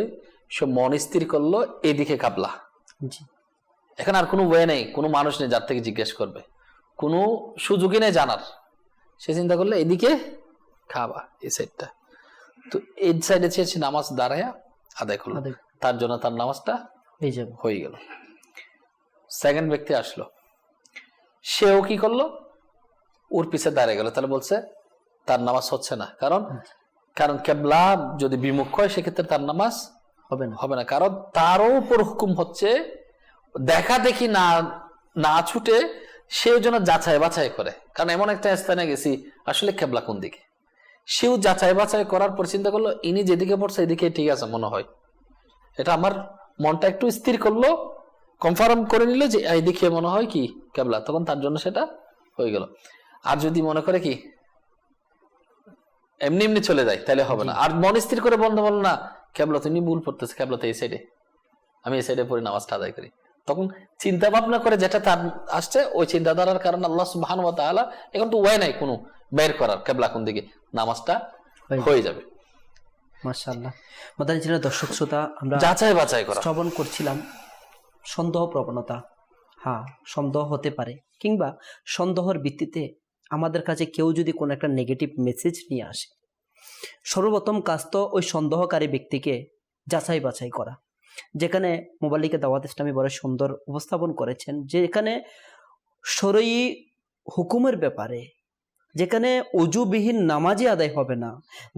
সে মন স্থির করলো এদিকে কাবলা, এখন আর কোনো ওয়ে নেই, কোনো মানুষ নেই যার থেকে জিজ্ঞেস করবে, কোনো সুযোগই নেই জানার। সে চিন্তা করলো এদিকে খাবা, এই সাইডটা, তো এই সাইডে সে নামাজ দাঁড়ায়া আদায় করলো, তার জন্য তার নামাজটা হয়ে গেল। সেকেন্ড ব্যক্তি আসলো, সেও কি করলো, ওর পিছে দাঁড়িয়ে গেল। তাহলে বলছে তার নামাজ হচ্ছে না, কারণ কেবলা যদি বিমুখ হয় সেক্ষেত্রে তার নামাজ হবে না। কারণ তারও উপর হুকুম হচ্ছে দেখা দেখি না ছুটে সেও যেন যাচাই বাছাই করে। কারণ এমন একটা স্থানে গেছি, আসলে কেবলা কোন দিকে, সেও যাচাই বাছাই করার পর চিন্তা করলো ইনি যেদিকে পড়ছে এদিকে ঠিক আছে মনে হয়, এটা আমার মনটা একটু স্থির করলো, কনফার্ম করে নিল যে এইদিকে মনে হয় কি কেবলা, তখন তার জন্য সেটা হয়ে গেল। আর যদি মনে করে কি এমনি এমনি চলে যায়, তাহলে হবে না। আর মন স্থির করে বন্ধ বলো না কেবলা তুমি ভুল পড়তেছে, কেবলা তো এই সাইডে, আমি এই সাইডে পড়ে নামাজটা আদায় করি। তখন চিন্তা ভাবনা করে যেটা তার আসছে, ওই চিন্তাধারার কারণে আল্লাহ সুবহানাহু ওয়া তাআলা এখন তো ওয়াই নাই কোনো বের করার, কেবলা কোন দিকে, নামাজটা হয়ে যাবে। মাশাআল্লাহ। মাদানী চ্যানেলের দর্শক শ্রোতা, আমরা যাচাই বাছাই করা শ্রবণ করছিলাম সন্দেহ প্রবণতা। হ্যাঁ, সন্দেহ হতে পারে, কিংবা সন্দেহের ভিত্তিতে আমাদের কাছে কেউ যদি কোনো একটা নেগেটিভ মেসেজ নিয়ে আসে, সর্বপ্রথম কাজ তো ওই সন্দেহকারী ব্যক্তিকে যাচাই বাছাই করা। যেখানে মুবাল্লিকে দাওয়াত ইসলামী বড় সুন্দর উপস্থাপন করেছেন, যেখানে শরঈ হুকুমের ব্যাপারে, যেখানে অজুবিহীন নামাজই আদায় হবে না,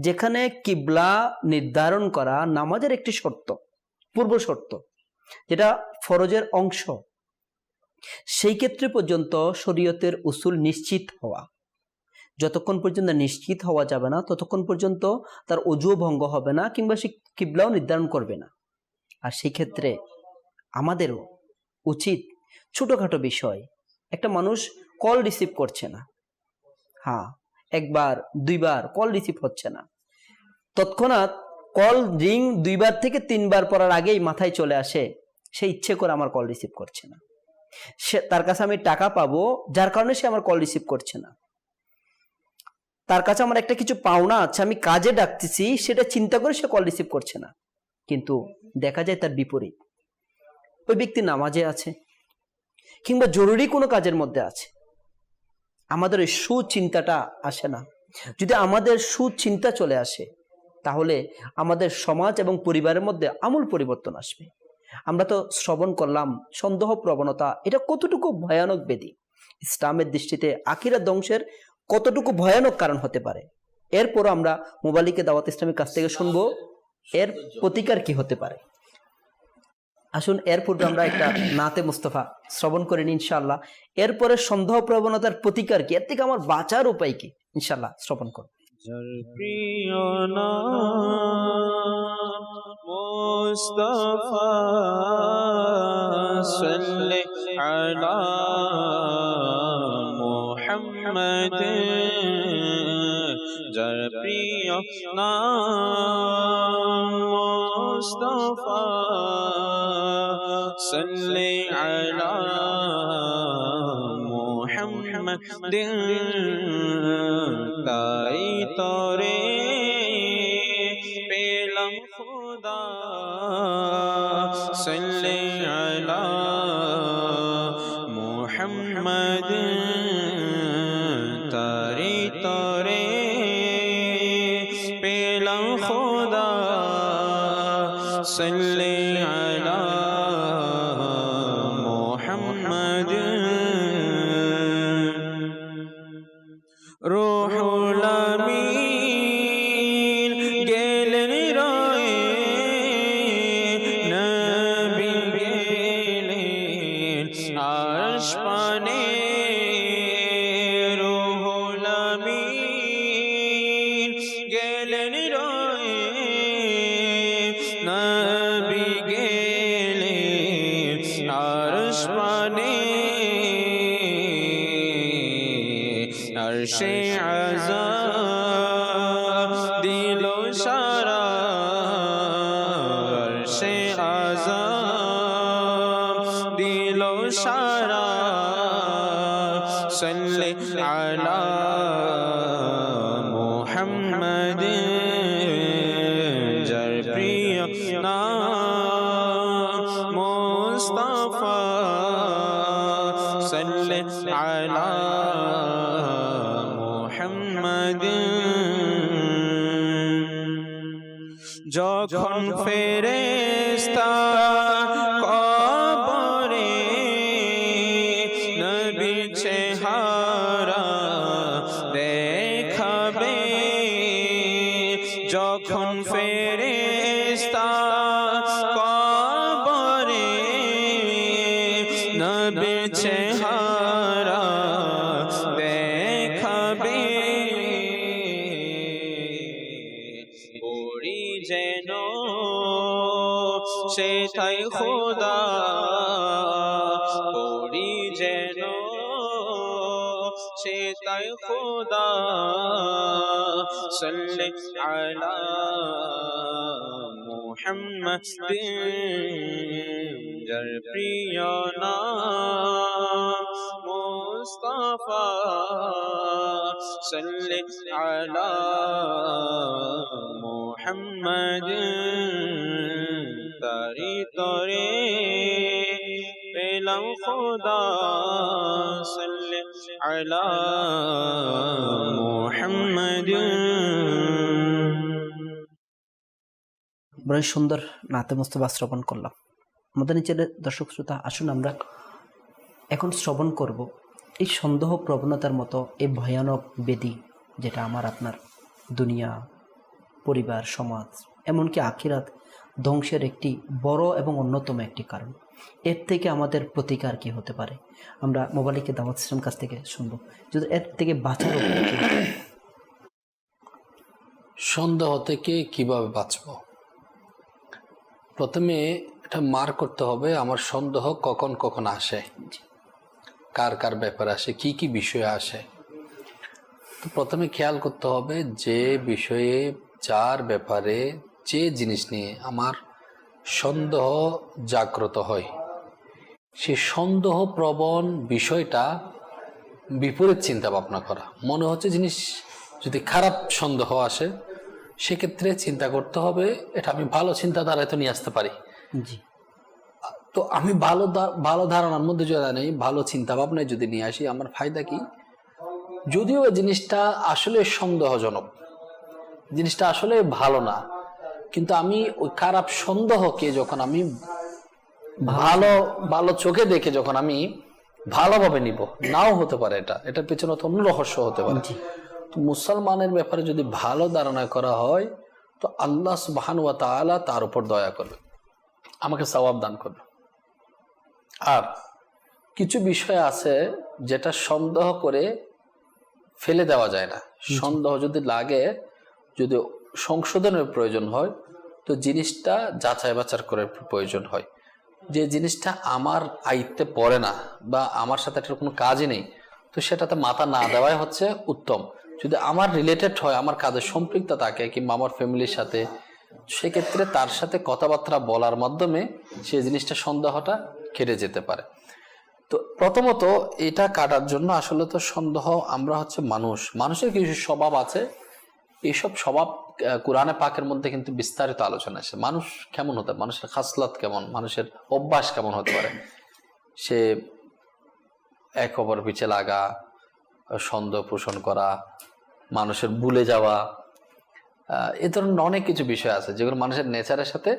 যেখানে কিবলা নির্ধারণ করা নামাজের একটি শর্ত, পূর্ব শর্ত, যেটা ফরজের অংশ, সেই ক্ষেত্রে পর্যন্ত শরীয়তের উসুল নিশ্চিত হওয়া, যতক্ষণ পর্যন্ত নিশ্চিত হওয়া যাবে না ততক্ষণ পর্যন্ত তার অজুও ভঙ্গ হবে না, কিংবা সে কিবলাও নির্ধারণ করবে না। আর সেই ক্ষেত্রে আমাদেরও উচিত, ছোটখাটো বিষয়, একটা মানুষ কল রিসিভ করছে না, হ্যাঁ একবার দুইবার কল রিসিভ হচ্ছে না, তৎক্ষণাৎ কল রিং 2বার থেকে 3বার পড়ার আগেই মাথায় চলে আসে সে ইচ্ছে করে আমার কল রিসিভ করছে না, সে তার কাছে আমি টাকা পাবো যার কারণে সে আমার কল রিসিভ করছে না, তার কাছে আমার একটা কিছু পাওনা আছে, আমি কাজে ডাকতেছি সেটা চিন্তা করে সে কল রিসিভ করছে না। কিন্তু দেখা যায় তার বিপরীত, ওই ব্যক্তি নামাজে আছে কিংবা জরুরি কোনো কাজের মধ্যে আছে, আমাদের ওই সুচিন্তাটা আসে না। যদি আমাদের সুচিন্তা চলে আসে তাহলে আমাদের সমাজ এবং পরিবারের মধ্যে আমূল পরিবর্তন আসবে। আমরা তো শ্রবণ করলাম সন্দেহ প্রবণতা, এটা কতটুকু ভয়ানক ব্যাধি, ইসলামের দৃষ্টিতে আখিরাত ধ্বংসের কতটুকু ভয়ানক কারণ হতে পারে। এরপরও আমরা মুবাল্লিকে দাওয়াত ইসলামের কাছ থেকে শুনবো এর প্রতিকার কি হতে পারে। আসুন এর পূর্বে আমরা একটা নাতে মুস্তফা শ্রবণ করেন ইনশাআল্লাহ, এরপরে সন্দেহ প্রবণতার প্রতিকার কি, এর থেকে আমার বাঁচার উপায় কি, ইনশাআল্লাহ শ্রবণ করুন। যার প্রিয় নাম মুস্তাফা সাল্লি আলা মুহাম্মদ, যার প্রিয় নাম মুস্তাফা সাল্লি আলা মুহাম্মদ, তাই তোরে পেলাম খুদা সাল্লি আলা মুহাম্মদ, তারি তোরে পেলাম খুদা সাল্লি আলা মুহাম্মদ। রুহুল আমিন গেলেন রয়ে, নবী গেলেন আরশ পানে, রুহুল আমিন গেলেন রয়ে, নবী গেলেন আরশ পানে, আরশে আযাব দিল সারা, আরশে আযাব দিল সারা, সাল্লি আলা মুহাম্মদ, যার প্রিয় নাম মুস্তাফা সাল্লি আলা মুহাম্মদ। যখন ফেরেশতা কবরে নবীর চেহারা দেখাবে, যখন ফেরেশতা কবরে নবীর চেহারা দেখাবে, পড়ি যেন সেথায় খোদা, পড়ি যেন সেথায় খোদা সাল্লি আলা মুহাম্মদ, যার প্রিয় নাম মুস্তাফা সাল্লি আলা মুহাম্মদ, তারি তরে পেলাম খোদা সাল্লি আলা মুহাম্মদ। বড় সুন্দর নাতে মুস্তফা শ্রবণ করলাম। আমাদের নিচের দর্শক শ্রোতা, আসুন আমরা এখন শ্রবণ করব এই সন্দেহ প্রবণতার মতো এই ভয়ানক ব্যাধি, যেটা আমার আপনার দুনিয়া, পরিবার, সমাজ, এমনকি আখিরাত ধ্বংসের একটি বড় এবং অন্যতম একটি কারণ। এর থেকে আমাদের প্রতিকার কি হতে পারে, আমরা মোবাইলকে দাওয়াত ইসলাম কাছ থেকে শুনবো। যদি এর থেকে বাঁচার উপায় কি? সন্দেহ থেকে কিভাবে বাঁচব? প্রথমে এটা মার করতে হবে আমার সন্দেহ কখন কখন আসে, কার কার ব্যাপারে আসে, কি কি বিষয়ে আসে। তো প্রথমে খেয়াল করতে হবে যে বিষয়ে, যার ব্যাপারে, যে জিনিস নিয়ে আমার সন্দেহ জাগ্রত হয়, সে সন্দেহ প্রবণ বিষয়টা বিপরীত চিন্তা ভাবনা করা। মনে হচ্ছে জিনিস যদি খারাপ সন্দেহ আসে, সেক্ষেত্রে চিন্তা করতে হবে এটা আমি ভালো চিন্তাধারায় তো নিয়ে আসতে পারি। জি, তো আমি ভালো ধারণার মধ্যে যদি নেই, ভালো চিন্তা ভাবনায় যদি নিয়ে আসি, আমার ফায়দা কি? যদিও জিনিসটা আসলে সন্দেহজনক, জিনিসটা আসলে ভালো না, কিন্তু আমি ওই খারাপ সন্দেহকে যখন আমি ভালো চোখে দেখে যখন আমি ভালোভাবে নিব, নাও হতে পারে, এটার পেছনে অন্য রহস্য হতে পারে। তো মুসলমানের ব্যাপারে যদি ভালো ধারণা করা হয়, তো আল্লাহ সুবহানাহু ওয়া তাআলা তার উপর দয়া করবে, আমাকে সওয়াব দান করবে। আর কিছু বিষয় আছে যেটা সন্দেহ করে ফেলে দেওয়া যায় না। সন্দেহ যদি লাগে, যদি সংশোধনের প্রয়োজন হয়, তো জিনিসটা যাচাই বাছাই করে প্রয়োজন হয়। যে জিনিসটা আমার আয়ত্তে পড়ে না বা আমার সাথে একটা কোনো কাজই নেই, তো সেটাতে মাথা না দেওয়াই হচ্ছে উত্তম। যদি আমার রিলেটেড হয়, আমার কাজের সম্পৃক্ত থাকে কিংবা আমার ফ্যামিলির সাথে, সেক্ষেত্রে তার সাথে কথাবার্তা বলার মাধ্যমে সেই জিনিসটা সন্দেহটা কেটে যেতে পারে। তো প্রথমত এটা কাটার জন্য আসলে তো সন্দেহ, আমরা হচ্ছে মানুষের কিছু স্বভাব আছে, এইসব স্বভাব কোরআনে পাকের মধ্যে কিন্তু বিস্তারিত আলোচনা আছে। মানুষ কেমন হতে, মানুষের খাসলাত কেমন, মানুষের অভ্যাস কেমন হতে পারে। সে এক অপর পিছে লাগা, সন্দেহ পোষণ করা, মানুষের ভুলে যাওয়া, এ ধরনের অনেক কিছু বিষয় আছে যেগুলো মানুষের নেচারের সাথে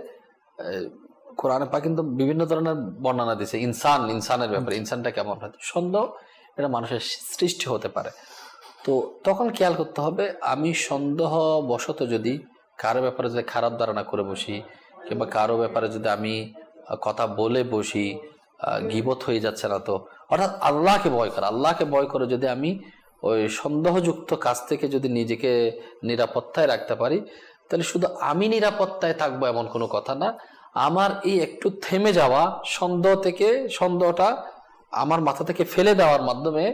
কোরআনে পাক কিন্তু বিভিন্ন ধরনের বর্ণনা দিয়েছে। ইনসানের ব্যাপারে, ইনসানটা কেমন হয়, সন্দেহ এটা মানুষের সৃষ্টি হতে পারে। তো তখন খেয়াল করতে হবে, আমি সন্দেহ বশত যদি কারো ব্যাপারে যদি খারাপ ধারণা করে বসি, কিংবা কারো ব্যাপারে যদি আমি কথা বলে বসি, গীবত হয়ে যাচ্ছে না, তো অর্থাৎ আল্লাহকে ভয় করে যদি আমি ওই সন্দেহযুক্ত কাজ থেকে যদি নিজেকে নিরাপত্তায় রাখতে পারি, তাহলে শুধু আমি নিরাপত্তায় থাকবো এমন কোনো কথা না। আমার এই একটু থেমে যাওয়া সন্দেহটা আমার মাথা থেকে ফেলে দেওয়ার মাধ্যমে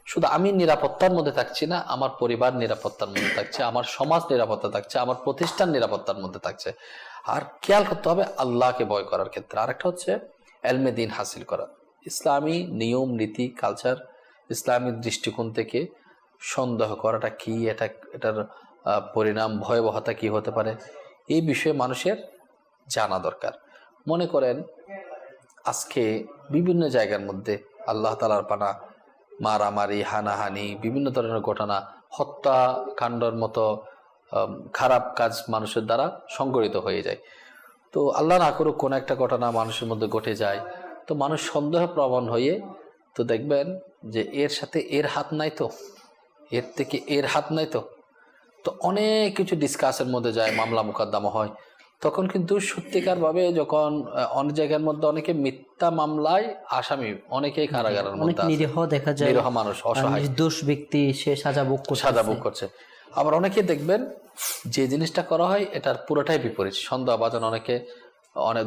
শুধু আমি নিরাপত্তার মধ্যে থাকছি না, আমার পরিবার নিরাপত্তার মধ্যে থাকছে, আমার সমাজ নিরাপত্তা থাকছে, আমার প্রতিষ্ঠান নিরাপত্তার মধ্যে থাকছে। আর খেয়াল করতে হবে আল্লাহকে ভয় করার ক্ষেত্রে। আরেকটা হচ্ছে এলমে দ্বীন হাসিল করা, ইসলামী নিয়ম নীতি কালচার, ইসলামী দৃষ্টিকোণ থেকে সন্দেহ করাটা কি, এটার পরিণাম ভয়াবহতা কি হতে পারে, এই বিষয়ে মানুষের জানা দরকার। মনে করেন আজকে বিভিন্ন জায়গার মধ্যে আল্লাহ তাআলার পানা, মারামারি, হানাহানি, বিভিন্ন ধরনের ঘটনা, হত্যাকাণ্ডের মতো খারাপ কাজ মানুষের দ্বারা সংঘটিত হয়ে যায়। তো আল্লাহ না করুক কোনো একটা ঘটনা মানুষের মধ্যে ঘটে যায়, তো মানুষ সন্দেহ প্রবণ হয়ে, তো দেখবেন যে এর সাথে এর হাত নাই তো, এর থেকে এর হাত নাই তো, তো অনেক কিছু ডিসকাসের মধ্যে যায়, মামলা মোকদ্দমা হয়। তখন কিন্তু সত্যিকার ভাবে যখন অনেক জায়গার মধ্যে অনেকে মিথ্যা মামলায় আসামি, অনেকেই কারাগারের মধ্যে আছে, নিরীহ দেখা যায়, নিরীহ মানুষ, অসহায় নির্দোষ ব্যক্তি সে সাজা ভোগ করছে। আবার অনেকে দেখবেন যে জিনিসটা করা হয় এটার পুরোটাই বিপরীত, সন্দেহভাজন অনেক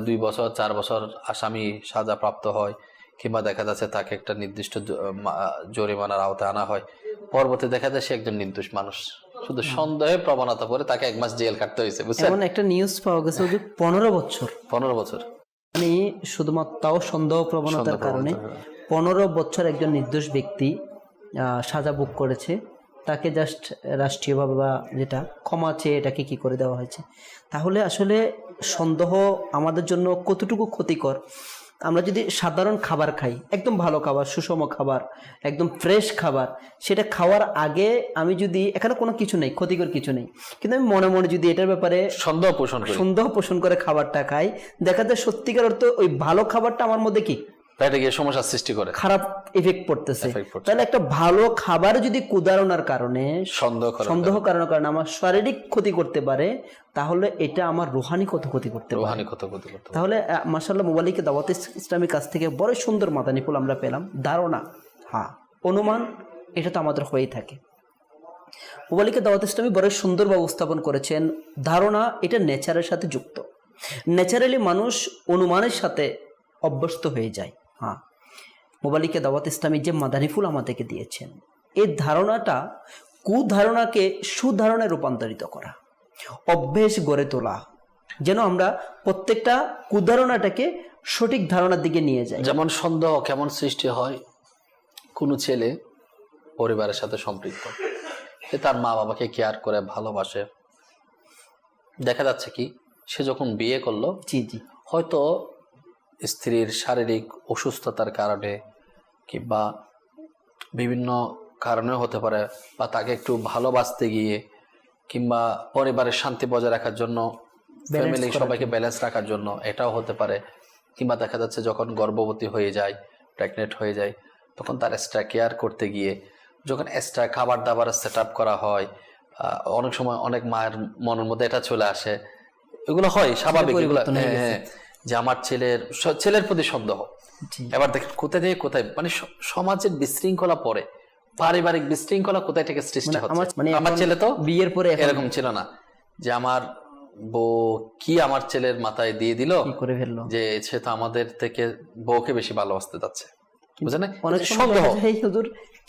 2 বছর 4 বছর আসামি সাজা প্রাপ্ত হয়, কিংবা দেখা যাচ্ছে তাকে একটা নির্দিষ্ট জরিমানার আওতায় আনা হয়, পরবর্তী দেখা যায় সে একজন নির্দোষ মানুষ, শুধু সন্দেহে প্রবণতা পড়ে তাকে 1 মাস জেল কাটতে হয়েছে। এমন একটা নিউজ পাওয়া গেছে যে 15 বছর মানে শুধুমাত্র তাও সন্দেহ প্রবণতার কারণে 15 বছর একজন নির্দোষ ব্যক্তি সাজা ভোগ করেছে। তাকে জাস্ট রাষ্ট্রীয়ভাবে বা যেটা ক্ষমা চেয়ে এটাকে কি করে দেওয়া হয়েছে। তাহলে আসলে সন্দেহ আমাদের জন্য কতটুকু ক্ষতিকর আমরা যদি সাধারণ খাবার খাই, একদম ভালো খাবার, সুষম খাবার, একদম ফ্রেশ খাবার, সেটা খাওয়ার আগে আমি যদি, এখানে কোনো কিছু নেই, ক্ষতিকর কিছু নেই, কিন্তু আমি মনে মনে যদি এটার ব্যাপারে সন্দেহ পোষণ করে খাবারটা খাই, দেখা যায় সত্যিকার অর্থ ওই ভালো খাবারটা আমার মধ্যে কি পেটে গিয়ে সমস্যা সৃষ্টি করে, খারাপ ইফেক্ট পড়তেছে। তাহলে একটা ভালো খাবার যদি কুদারণার কারণে, সন্দেহ করার কারণে আমার শারীরিক ক্ষতি করতে পারে, তাহলে এটা আমার রুহানি কত ক্ষতি করতে পারে। তাহলে মাশাআল্লাহ মুবাল্লিগকে দাওয়াত ইসলামীর কাছ থেকে বড় সুন্দর মাদানী ফুল আমরা পেলাম। ধারণা, হ্যাঁ, অনুমান, এটা তো আমাদের হয়েই থাকে। মুবাল্লিগকে দাওয়াত ইসলামী বড় সুন্দরভাবে উপস্থাপন করেছেন। ধারণা এটা নেচারের সাথে যুক্ত। ন্যাচারালি মানুষ অনুমানের সাথে অভ্যস্ত হয়ে যায়। হ্যাঁ, মুবাল্লিগকে দাওয়াত ইসলামী যে মাদানী ফুল আমাদেরকে দিয়েছেন, এই ধারণাটা কুধারণাকে সুধারণায় রূপান্তরিত করা, অভ্যেস গড়ে তোলা, যেন আমরা প্রত্যেকটা কুধারণাটাকে সঠিক ধারণার দিকে নিয়ে যাই। যেমন সন্দেহ কেমন সৃষ্টি হয়, কোনো ছেলে পরিবারের সাথে সম্পৃক্ত, সে তার মা বাবাকে কেয়ার করে, ভালোবাসে, দেখা যাচ্ছে কি সে যখন বিয়ে করলো, হয়তো স্ত্রীর শারীরিক অসুস্থতার কারণে কিংবা বিভিন্ন কারণে হতে পারে, বা তাকে একটু ভালোবাসতে গিয়ে কিংবা পরিবারের শান্তি বজায় রাখার জন্য, ফ্যামিলি সবাইকে ব্যালেন্স রাখার জন্য, এটাও হতে পারে। কিংবা দেখা যাচ্ছে যখন গর্ভবতী হয়ে যায়, প্রেগনেন্ট হয়ে যায়, তখন তার এক্সট্রা কেয়ার করতে গিয়ে যখন এক্সট্রা খাবার দাবার সেট আপ করা হয়, অনেক সময় অনেক মায়ের মনের মধ্যে এটা চলে আসে, এগুলো হয় স্বাভাবিক, যে আমার ছেলের প্রতি সন্দেহ। এবার দেখেন কোথায় থেকে কোথায়, মানে সমাজের বিশৃঙ্খলা পরে, পারিবারিক বিশৃঙ্খলা কোথায় থেকে সৃষ্টি হচ্ছে। আমার ছেলে তো বিয়ের পরে এরকম ছিল না যে আমার বউ কি আমার ছেলের মাথায় দিয়ে দিল করে ফেললো, যে সে তো আমাদের থেকে বউকে বেশি ভালোবাসতে যাচ্ছে, বুঝলেন? অনেক সন্দেহ।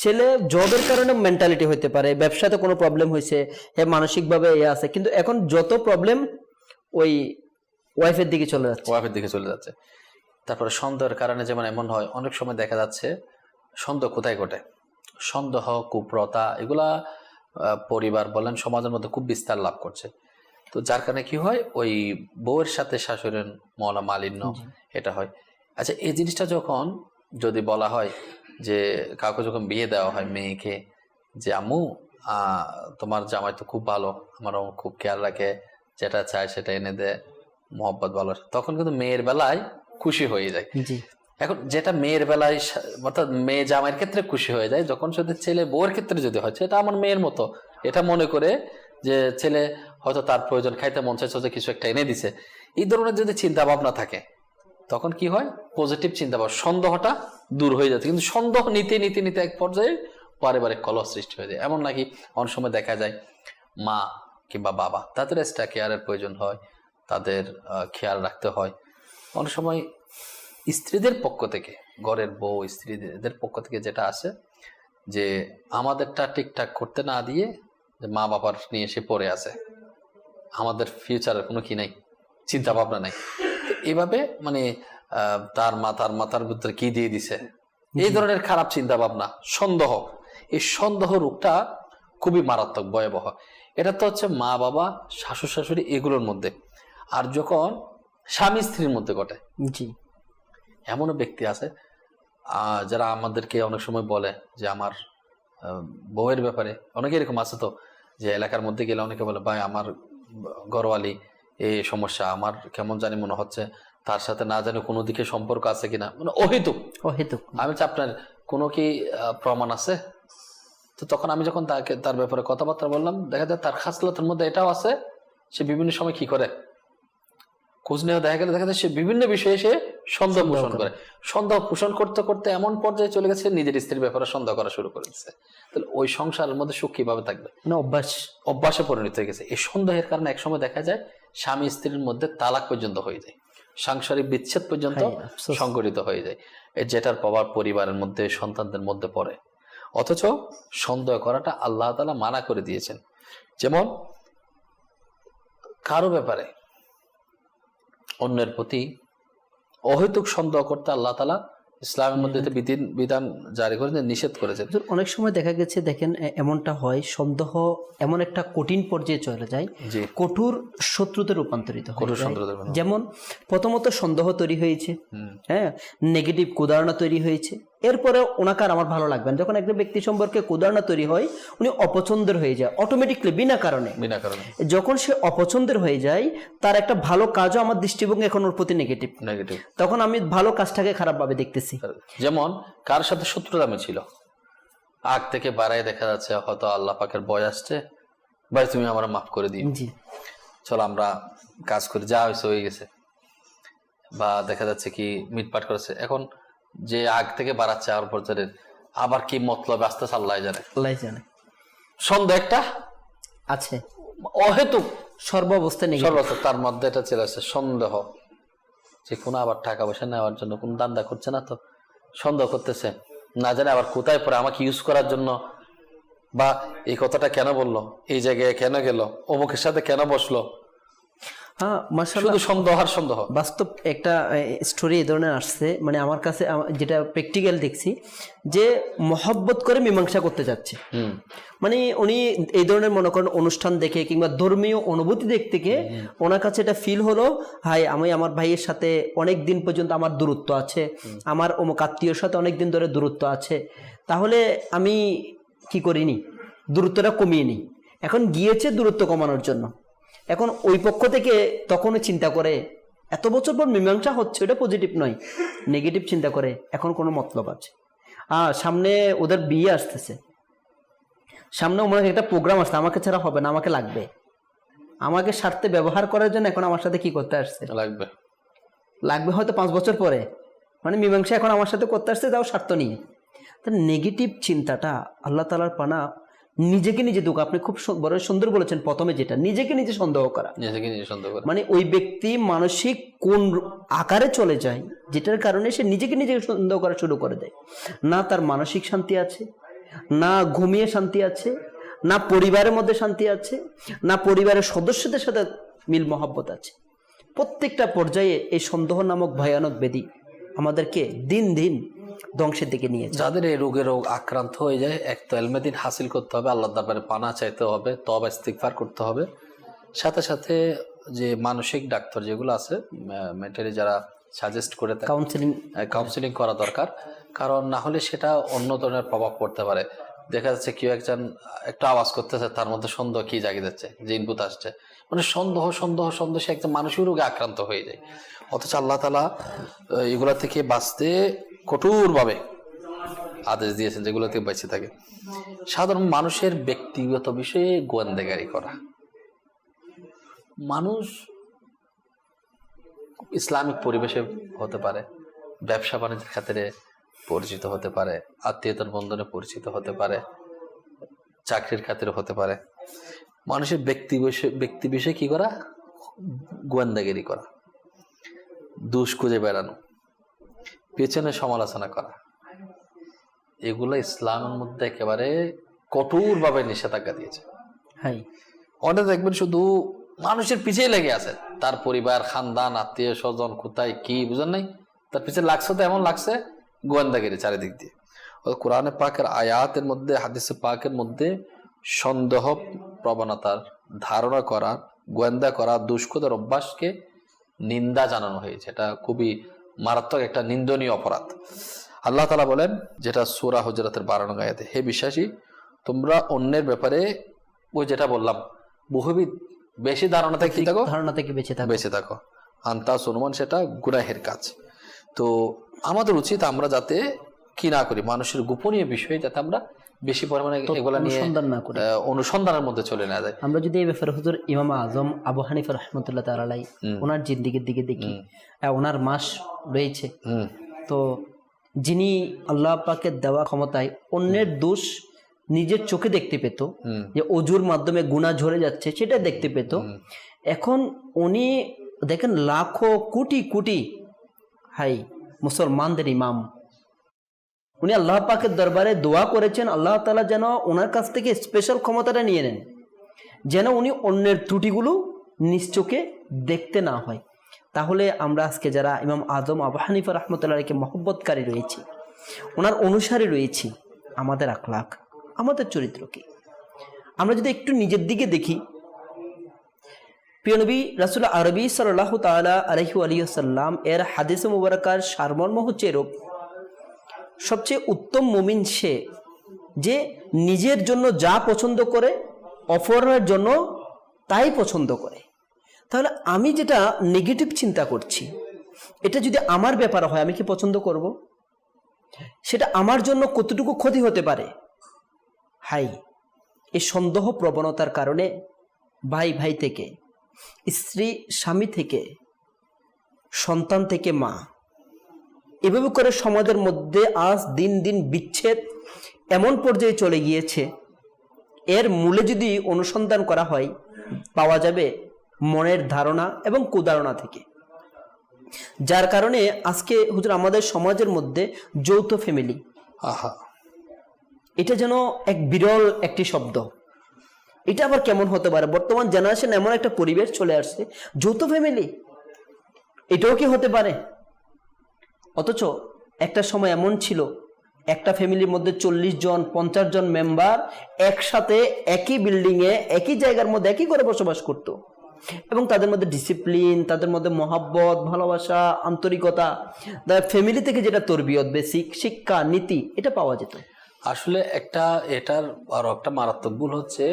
ছেলে জবের কারণে মেন্টালিটি হইতে পারে, ব্যবসাতে কোনো প্রবলেম হয়েছে, মানসিক ভাবে আছে, কিন্তু এখন যত প্রবলেম ওই ওয়াইফের দিকে চলে যাচ্ছে। তারপরে সন্দেহের কারণে যেমন এমন হয়, অনেক সময় দেখা যাচ্ছে সন্দেহ কোথায় ঘটে, সন্দেহ, কুপ্রথা, এগুলা পরিবার বলেন সমাজের মধ্যে খুব বিস্তার লাভ করছে। তো যার কারণে কি হয়, ওই বউয়ের সাথে শাশুড়ির মালিন্য এটা হয়। আচ্ছা, এই জিনিসটা যখন যদি বলা হয় যে কাউকে যখন বিয়ে দেওয়া হয় মেয়েকে, যে আম্মু তোমার জামাই তো খুব ভালো, আমারও খুব খেয়াল রাখে, যেটা চায় সেটা এনে দেয়, মোহব্বত ভালোবাসা, তখন কিন্তু মেয়ের বেলায় খুশি হয়ে যায়। এখন যেটা মেয়ের বেলায়, অর্থাৎ মেয়ে জামাইয়ের ক্ষেত্রে খুশি হয়ে যায়, যখন শুধু ছেলে বউয়ের ক্ষেত্রে যদি হয় এটা আমার মেয়ের মতো, এটা মনে করে যে ছেলে হয়তো তার প্রয়োজন, খাইতে মন চাইছে, কিছু একটা এনে দিছে, এই ধরনের যদি চিন্তা ভাবনা থাকে, তখন কি হয়, পজিটিভ চিন্তা ভাবনা, সন্দেহটা দূর হয়ে যাচ্ছে। কিন্তু সন্দেহ নিতে নিতে নিতে এক পর্যায়ে পারিবারিক কলহ সৃষ্টি হয়ে যায়। এমন নাকি অনেক সময় দেখা যায় মা কিংবা বাবা, তাদের এক্সট্রা কেয়ারের প্রয়োজন হয়, তাদের খেয়াল রাখতে হয়। অনেক সময় স্ত্রীদের পক্ষ থেকে, ঘরের বউ স্ত্রীদের পক্ষ থেকে যেটা আসে, যে আমাদেরটা ঠিকঠাক করতে না দিয়ে যে মা বাবার নিয়ে এসে পড়ে আছে, আমাদের ফিউচারের কোনো কি নাই, চিন্তা ভাবনা নাই, এইভাবে মানে তার মাথার ভিতরে কি দিয়ে দিছে, এই ধরনের খারাপ চিন্তা ভাবনা, সন্দেহ, এই সন্দেহ রোগটা খুবই মারাত্মক, ভয়াবহ। এটা তো হচ্ছে মা বাবা, শাশুড় শাশুড়ি এগুলোর মধ্যে। আর যখন স্বামী স্ত্রীর মধ্যে ঘটে, এমনও ব্যক্তি আছে যারা আমাদেরকে অনেক সময় বলে যে আমার বউয়ের ব্যাপারে, অনেকে এরকম আছে তো, যে এলাকার মধ্যে গেলে অনেকে বলে ভাই আমার ঘরওয়ালি এই সমস্যা, আমার কেমন জানি মনে হচ্ছে তার সাথে না জানি কোনো দিকে সম্পর্ক আছে কিনা, মানে অহেতুক। আমি আপনার কোনো কি প্রমাণ আছে? তো তখন আমি যখন তার ব্যাপারে কথাবার্তা বললাম, দেখা যায় তার খাসলতের মধ্যে এটাও আছে, সে বিভিন্ন সময় কি করে, খোঁজ নেওয়া দেখা যায় সে বিভিন্ন বিষয়ে সে সন্দেহ পোষণ করে। সন্দেহ পোষণ করতে করতে এমন পর্যায়ে চলে গেছে নিজের স্ত্রীর ব্যাপারে সন্দেহ করা শুরু করে দিচ্ছে। তাহলে ওই সংসারের মধ্যে সুখ কিভাবে থাকবে? অভ্যাসে পরিণত হয়ে গেছে। এই সন্দেহের কারণে একসময় দেখা যায় স্বামী স্ত্রীর মধ্যে তালাক পর্যন্ত হয়ে যায়, সাংসারিক বিচ্ছেদ পর্যন্ত সংঘটিত হয়ে যায়, যেটার প্রভাব পরিবারের মধ্যে, সন্তানদের মধ্যে পড়ে। অথচ সন্দেহ করাটা আল্লাহ তাআলা মানা করে দিয়েছেন। যেমন কারো ব্যাপারে অন্যের প্রতি অহেতুক সন্দেহ করতে আল্লাহ তাআলা ইসলামের মধ্যে তো বিধান জারি করে নিষেধ করেছেন। হুজুর, অনেক সময় দেখা গেছে, দেখেন এমনটা হয়, সন্দেহ এমন একটা কঠিন পর্যায়ে চলে যায়, জি, কঠোর শত্রুতে রূপান্তরিত হয়ে কঠোর যায়। শত্রুতা বানানো। যেমন প্রথমত সন্দেহ তৈরি হয়েছে, হুম, হ্যাঁ, নেগেটিভ কুধারণা তৈরি হয়েছে, এরপরে ওনাকে আর আমার ভালো লাগবে না। যখন একজন ব্যক্তি সম্পর্কে কুধারণা তৈরি হয়, উনি অপছন্দের হয়ে যায় অটোমেটিকলি, বিনা কারণে। বিনা কারণে যখন সে অপছন্দের হয়ে যায়, তার একটা ভালো কাজও আমার দৃষ্টিভঙ্গি এখন ওর প্রতি নেগেটিভ, নেগেটিভ। তখন আমি ভালো কাজটাকে খারাপভাবে দেখতেছি। যেমন কার সাথে শত্রুতা ছিল, আগ থেকে বাড়ায় দেখা যাচ্ছে হয়তো আল্লাহ পাকের ভয় আসছে, ভাই তুমি আমার মাফ করে দিও, জি, চলো আমরা কাজ করি, যা হয়েছে হয়ে গেছে। বা দেখা যাচ্ছে কি মিটপাট করেছে, এখন যে আগ থেকে বাড়াচ্ছে আর পর্যায়ে আবার কি মতলব আসতে আল্লাহ জানে। আল্লাহ জানে। সন্দেহ একটা আছে, অহেতুক সর্বাবস্থায় নেগেটিভ। সর্বস্ব, তার মধ্যে এটা চলে আসছে সন্দেহ, যে কোনো আবার টাকা পয়সা নেওয়ার জন্য কোন দান্দা করছে না তো, সন্দেহ করতেছে, না জানে আবার কোথায় পরে আমাকে ইউজ করার জন্য, বা এই কথাটা কেন বললো, এই জায়গায় কেন গেল, অমুকের সাথে কেন বসলো, হ্যাঁ মাশাআল্লাহ, শুধু সন্দেহ আর সন্দেহ। বাস্তব একটা স্টোরি এই ধরনের আসছে, মানে আমার কাছে যেটা প্র্যাকটিক্যাল দেখছি, যে মহব্বত করে মীমাংসা করতে যাচ্ছে। মানে উনি এই ধরনের মনে করেন অনুষ্ঠান দেখে কিংবা ধর্মীয় অনুভূতি দেখতে গিয়ে ওনার কাছে এটা ফিল হলো, হাই আমি আমার ভাইয়ের সাথে অনেক দিন পর্যন্ত আমার দূরত্ব আছে, আমার অমুক আত্মীয়র সাথে অনেক দিন ধরে দূরত্ব আছে, তাহলে আমি কি করিনি, দূরত্বটা কমিয়ে নিই। এখন গিয়েছে দূরত্ব কমানোর জন্য, এখন ওই পক্ষ থেকে তখনও চিন্তা করে, এত বছর পর মীমাংসা হচ্ছে, ওটা পজিটিভ নয়, নেগেটিভ চিন্তা করে, এখন কোনো মতলব আছে, সামনে ওদের বিয়ে আসতেছে, সামনে ওনার একটা প্রোগ্রাম আসছে, আমাকে ছাড়া হবে না, আমাকে লাগবে, আমাকে স্বার্থে ব্যবহার করার জন্য এখন আমার সাথে কি করতে আসছে, লাগবে হয়তো 5 বছর পরে, মানে মীমাংসা এখন আমার সাথে করতে আসছে, তাও স্বার্থ নিয়ে। তার নেগেটিভ চিন্তাটা আল্লাহ তাআলার পানা, নিজেকে নিজে দুঃখ। আপনি খুব বড় সুন্দর বলেছেন প্রথমে, যেটা নিজেকে নিজে সন্দেহ করা, মানে ওই ব্যক্তি মানসিক কোন আকারে চলে যায়, যেটার কারণে সে নিজেকে নিজে সন্দেহ করা শুরু করে দেয়। না তার মানসিক শান্তি আছে, না ঘুমিয়ে শান্তি আছে, না পরিবারের মধ্যে শান্তি আছে, না পরিবারের সদস্যদের সাথে মিল মহব্বত আছে। প্রত্যেকটা পর্যায়ে এই সন্দেহ নামক ভয়ানক ব্যাধি আমাদেরকে দিন দিন ধ্বংসের দিকে নিয়ে যায়। যাদের এই রোগের আক্রান্ত হয়ে যায়, এক তো এলমেদিন হাসিল করতে হবে, আল্লাহর দরবারে পানা চাইতে হবে, তওবা ইস্তিগফার করতে হবে, সাথে সাথে যে মানসিক ডাক্তার যেগুলো আছে, মেন্টালি যারা সাজেস্ট করে কাউন্সিলিং করা দরকার, কারণ না হলে সেটা অন্য ধরনের প্রভাব পড়তে পারে। দেখা যাচ্ছে কেউ একজন একটা আওয়াজ করতেছে, তার মধ্যে সন্দেহ কি জাগিয়ে যাচ্ছে, যে ইনপুট আসছে, মানে সন্দেহ সন্দেহ সন্দেহ, সে একটা মানসিক রোগে আক্রান্ত হয়ে যায়। অথচ আল্লাহ তাআলা এগুলা থেকে বাঁচতে কঠোরভাবে আদেশ দিয়েছেন, যেগুলো থেকে বেঁচে থাকে। সাধারণ মানুষের ব্যক্তিগত বিষয়ে গোয়েন্দাগারি করা, মানুষ ইসলামিক পরিবেশে হতে পারে, ব্যবসা বাণিজ্যের ক্ষেত্রে পরিচিত হতে পারে, আত্মীয়তার বন্ধনে পরিচিত হতে পারে, চাকরির ক্ষেত্রে হতে পারে, মানুষের ব্যক্তি বিষয়ে কি করা, গোয়েন্দাগিরি করা, দোষ খুঁজে বেড়ানো, পেছনে সমালোচনা করা, এগুলো ইসলামের মধ্যে একেবারে কঠোরভাবে নিষেধাজ্ঞা দিয়েছে। হ্যাঁ, অনেক দেখবেন শুধু মানুষের পিছিয়ে লেগে আছে, তার পরিবার, খানদান, আত্মীয় স্বজন কোথায় কি বুঝেন নাই, তার পিছিয়ে লাগছে, তো এমন লাগছে গোয়েন্দাগিরি চারিদিক দিয়ে। কোরআনে পাকের আয়াতের মধ্যে, হাদিসে পাকের মধ্যে সন্দেহ প্রবণতার ধারণা করা, গোয়েন্দা করা, দুষ্কৃতের অভ্যাসকে নিন্দা জানানো হয়েছে। এটা খুবই মারাত্মক একটা নিন্দনীয় অপরাধ। আল্লাহ তাআলা বলেন, যেটা সূরা হুজরাতের 12 নং আয়াতে, হে বিশ্বাসী, তোমরা অন্যের ব্যাপারে ওই যেটা বললাম বহুবিধ বেশি ধারণা থেকে বেঁচে থাকো, আন্তা সুনমান, সেটা গুনাহের কাজ। তো আমাদের উচিত আমরা যাতে কি না করি, মানুষের গোপনীয় বিষয়ে যাতে আমরা বেশি পরিমাণে এগুলা নিয়ে অনুসন্ধানের মধ্যে চলে না যায়। আমরা যদি এই ব্যাপারে হুজুর ইমাম আজম আবু হানিফা রাহমাতুল্লাহ তাআলা আলাইহি ওনার জিন্দেগির দিকে দেখি, ওনার মাস রয়েছে, তো যিনি আল্লাহ পাকের দেওয়া ক্ষমতায় অন্যের দোষ নিজের চোখে দেখতে পেত, যে অজুর মাধ্যমে গুনাহ ঝরে যাচ্ছে সেটা দেখতে পেত, এখন উনি দেখেন লাখো কোটি কোটি হাই মুসলমানদের ইমাম, উনি আল্লাহ পাকের দরবারে দোয়া করেছেন, আল্লাহ তাআলা যেন ওনার কাছ থেকে স্পেশাল ক্ষমতাটা নিয়ে নেন, যেন উনি অন্যের ত্রুটিগুলো নিজ চোখে দেখতে না হয়। তাহলে আমরা আজকে যারা ইমাম আজম আবু হানিফা রহমতুল্লাহকে মহব্বতকারী রয়েছি, ওনার অনুসারী রয়েছি, আমাদের আখলাক, আমাদের চরিত্র কি? আমরা যদি একটু নিজের দিকে দেখি, প্রিয় নবী রাসূল আরবি সাল্লাল্লাহু তাআলা আলাইহি ওয়া সাল্লাম এর হাদিসে মুবারাকার সারমর্ম হচ্ছে এরূপ, সবচেয়ে উত্তম মুমিন সে যে নিজের জন্য যা পছন্দ করে অপরের জন্য তাই পছন্দ করে। তাহলে আমি যেটা নেগেটিভ চিন্তা করছি, এটা যদি আমার ব্যাপার হয়, আমি কি পছন্দ করব? সেটা আমার জন্য কতটুকু ক্ষতি হতে পারে? হাই, এই সন্দেহ প্রবণতার কারণে ভাই ভাই থেকে, স্ত্রী স্বামী থেকে, সন্তান থেকে মা, এভাবে করে সমাজের মধ্যে আজ দিন দিন বিচ্ছেদ এমন পর্যায়ে চলে গিয়েছে, এর মূলে যদি অনুসন্ধান করা হয় পাওয়া যাবে মনের ধারণা এবং কুধারণা থেকে। যার কারণে আজকে হুজুর আমাদের সমাজের মধ্যে যৌথ ফ্যামিলি, এটা যেন এক বিরল একটি শব্দ। এটা আবার কেমন হতে পারে? বর্তমান জেনারেশন এমন একটা পরিবেশ চলে আসছে, যৌথ ফ্যামিলি এটাও কি হতে পারে? অথচ একটা সময় এমন ছিল, একটা ফ্যামিলির মধ্যে 40 জন 50 জন মেম্বার একসাথে একই বিল্ডিংয়ে একই জায়গার মধ্যে একই করে বসবাস করত, এবং তাদের মধ্যে ডিসিপ্লিন, তাদের মধ্যে মহাব্বত, ভালোবাসা, আন্তরিকতা, ফ্যামিলি থেকে যেটা তরবিয়ত, বেসিক শিক্ষা নীতি, এটা পাওয়া যেত। আসলে এটার আরো একটা মারাত্মক ভুল হচ্ছে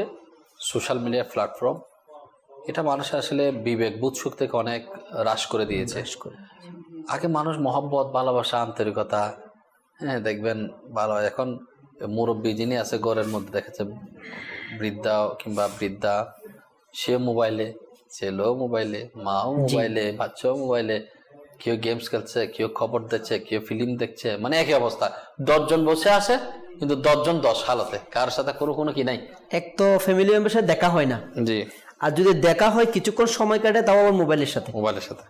সোশ্যাল মিডিয়া প্ল্যাটফর্ম। এটা মানুষের আসলে বিবেক বোধ শক্তিকে অনেক হ্রাস করে দিয়েছে। আগে মানুষ মহব্বত, ভালোবাসা, আন্তরিকতা, হ্যাঁ দেখবেন ভালো। এখন মুরব্বী যিনি আছে ঘরের মধ্যে, দেখেছে বৃদ্ধা কিংবা বৃদ্ধা, সে মোবাইলে, ছেলেও মোবাইলে, মাও মোবাইলে, বাচ্চাও মোবাইলে, কেউ গেমস খেলছে, কেউ খবর দেখছে, কেউ ফিল্ম দেখছে, মানে একই অবস্থা। 10 জন বসে আছে কিন্তু 10 জন 10 হালতে, কার সাথে কোনো কি নাই। এক তো ফ্যামিলি মেম্বারের সাথে দেখা হয় না, জি, আর যদি দেখা হয় কিছুক্ষণ সময় কাটে তাও আবার মোবাইলের সাথে।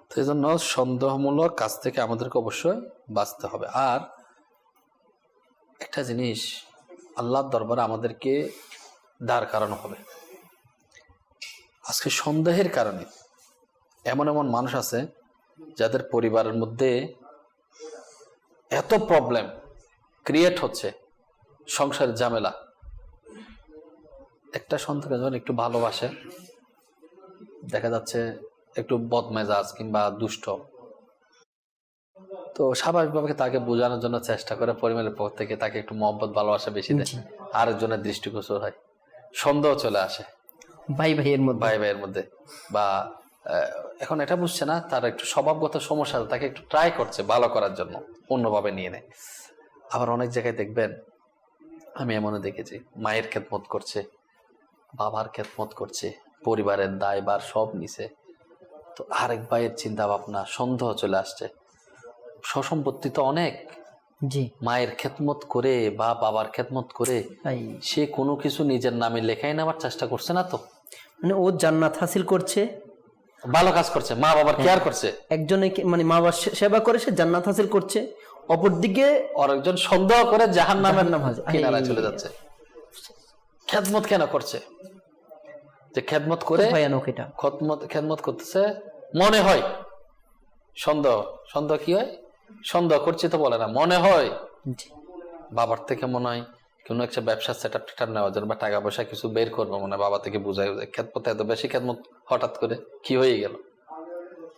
তো এই জন্য সন্দেহমূলক কাজ থেকে আমাদেরকে অবশ্যই বাঁচতে হবে। আর একটা জিনিস আল্লাহর দরবারে আমাদেরকে দাঁড় করানো হবে। আজকে সন্দেহের কারণে এমন এমন মানুষ আছে যাদের পরিবারের মধ্যে এত প্রবলেম ক্রিয়েট হচ্ছে, সংসারের ঝামেলা। একটা সন্তানকে যখন একটু ভালোবাসে, দেখা যাচ্ছে একটু বদমেজাজ কিংবা দুষ্ট, তো স্বাভাবিকভাবে তাকে বোঝানোর জন্য চেষ্টা করে, পরিবারের পক্ষ থেকে তাকে একটু মহব্বত ভালোবাসা বেশি দেয়, আরেকজনের দৃষ্টিগোচর হয়, সন্দেহ চলে আসে ভাই ভাইয়ের মধ্যে। বা এখন এটা বুঝছে না, তার একটু স্বভাবগত সমস্যা, তাকে একটু ট্রাই করছে ভালো করার জন্য, অন্যভাবে নিয়ে নেয়। আবার অনেক জায়গায় দেখবেন, আমি এমনও দেখেছি, মায়ের খেদমত করছে, বাবার খেদমত করছে, পরিবারের দায়ভার সব নিছে, তো আরেক ভাইয়ের চিন্তা ভাবনা, সন্দেহ চলে আসছে। সসম্পত্তি তো অনেক, জি, মায়ের খেদমত করে বা বাবার খেদমত করে সে কোনো কিছু নিজের নামে লেখাই নেওয়ার চেষ্টা করছে না, তো মানে ও জান্নাত হাসিল করছে, ভালো কাজ করছে, মা বাবার কেয়ার করছে, একজনে মানে মা বাবার সেবা করে সে জান্নাত হাসিল করছে, অপরদিকে আরেকজন সন্দেহ করে জাহান্নামের কিনারায় চলে যাচ্ছে। খেদমত কেন করছে? যে খেদমত করে ভয়ানক, এটা খেদমত করতেছে মনে হয়, সন্দেহ কি হয়? সন্দেহ করছে তো বলে না, মনে হয় বাবার থেকে মনে হয় কোনো একটা ব্যবসা সেটআপ নেওয়ার জন্য বা টাকা পয়সা কিছু বের করবো, মনে বাবা থেকে বুঝাই খেদমত, এত বেশি খেদমত হঠাৎ করে কি হয়ে গেল?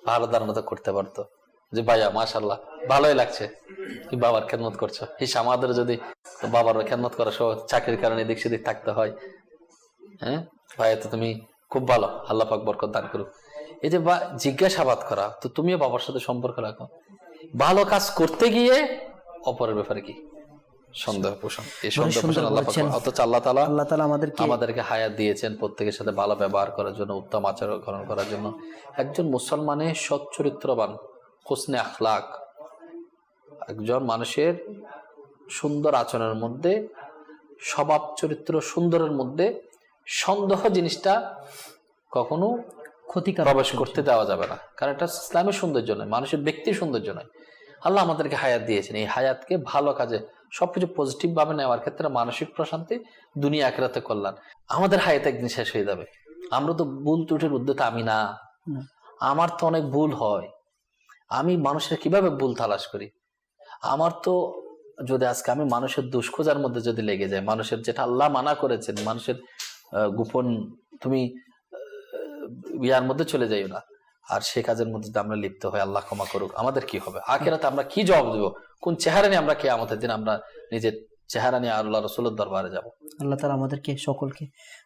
ভালো ধারণা তো করতে পারতো যে ভাইয়া মাশাআল্লাহ ভালোই লাগছে, তুই বাবার খেদমত করছো। হিস আমাদের যদি বাবার খেদমত করা সহ চাকরির কারণে এদিক সেদিক থাকতে হয়, হ্যাঁ ভাইয়া তো তুমি খুব ভালো, আল্লাহ পাক বরকত দান করুক, এই যে জিজ্ঞাসাবাদ করা, তো তুমিও বাবার সাথে সম্পর্ক রাখো। ভালো কাজ করতে গিয়ে অপরের ব্যাপারে কি সন্দেহ পোষণ, এই সন্দেহ পোষণ আল্লাহ পাক, অথচ আল্লাহ তাআলা আমাদেরকে হায়াত দিয়েছেন প্রত্যেকের সাথে ভালো ব্যবহার করার জন্য, উত্তম আচরণ গ্রহণ করার জন্য। একজন মুসলমানের সৎ চরিত্রবান, হোসনে আখলাক, একজন মানুষের সুন্দর আচরণের মধ্যে, স্বভাব চরিত্র সুন্দরের মধ্যে সন্দেহ জিনিসটা কখনো ক্ষতিকারক প্রবেশ করতে দেওয়া যাবে না, কারণ এটা ইসলামের সৌন্দর্য নয়, মানুষের ব্যক্তির সৌন্দর্য নয়। আল্লাহ আমাদেরকে হায়াত দিয়েছেন, এই হায়াতকে ভালো কাজে সবকিছু পজিটিভ ভাবে নেওয়ার ক্ষেত্রে মানসিক প্রশান্তি, দুনিয়া আখিরাতে কল্যাণ। আমাদের হায়াত একদিন শেষ হয়ে যাবে, আমরা তো ভুল ত্রুটির উদ্যত আমি না, আমার তো অনেক ভুল হয়, আমি মানুষের কিভাবে ভুল তালাশ করি। আমার তো যদি আজকে আমি মানুষের দুষ্খোজার মধ্যে যদি লেগে যাই, মানুষের যেটা আল্লাহ মানা করেছেন, মানুষের গোপন, তুমি ইয়ার মধ্যে চলে যাইও না, আর সে কাজের মধ্যে যদি আমরা লিপ্ত হই, আল্লাহ ক্ষমা করুক, আমাদের কি হবে? আখিরাতে আমরা কি জবাব দেবো? কোন চেহারা নিয়ে আমরা কিয়ামতের দিন আমরা নিজের চেহারা নিয়ে আল্লাহ রাসূলের দরবারে যাব? আল্লাহ তাআলা আমাদেরকে সকলকে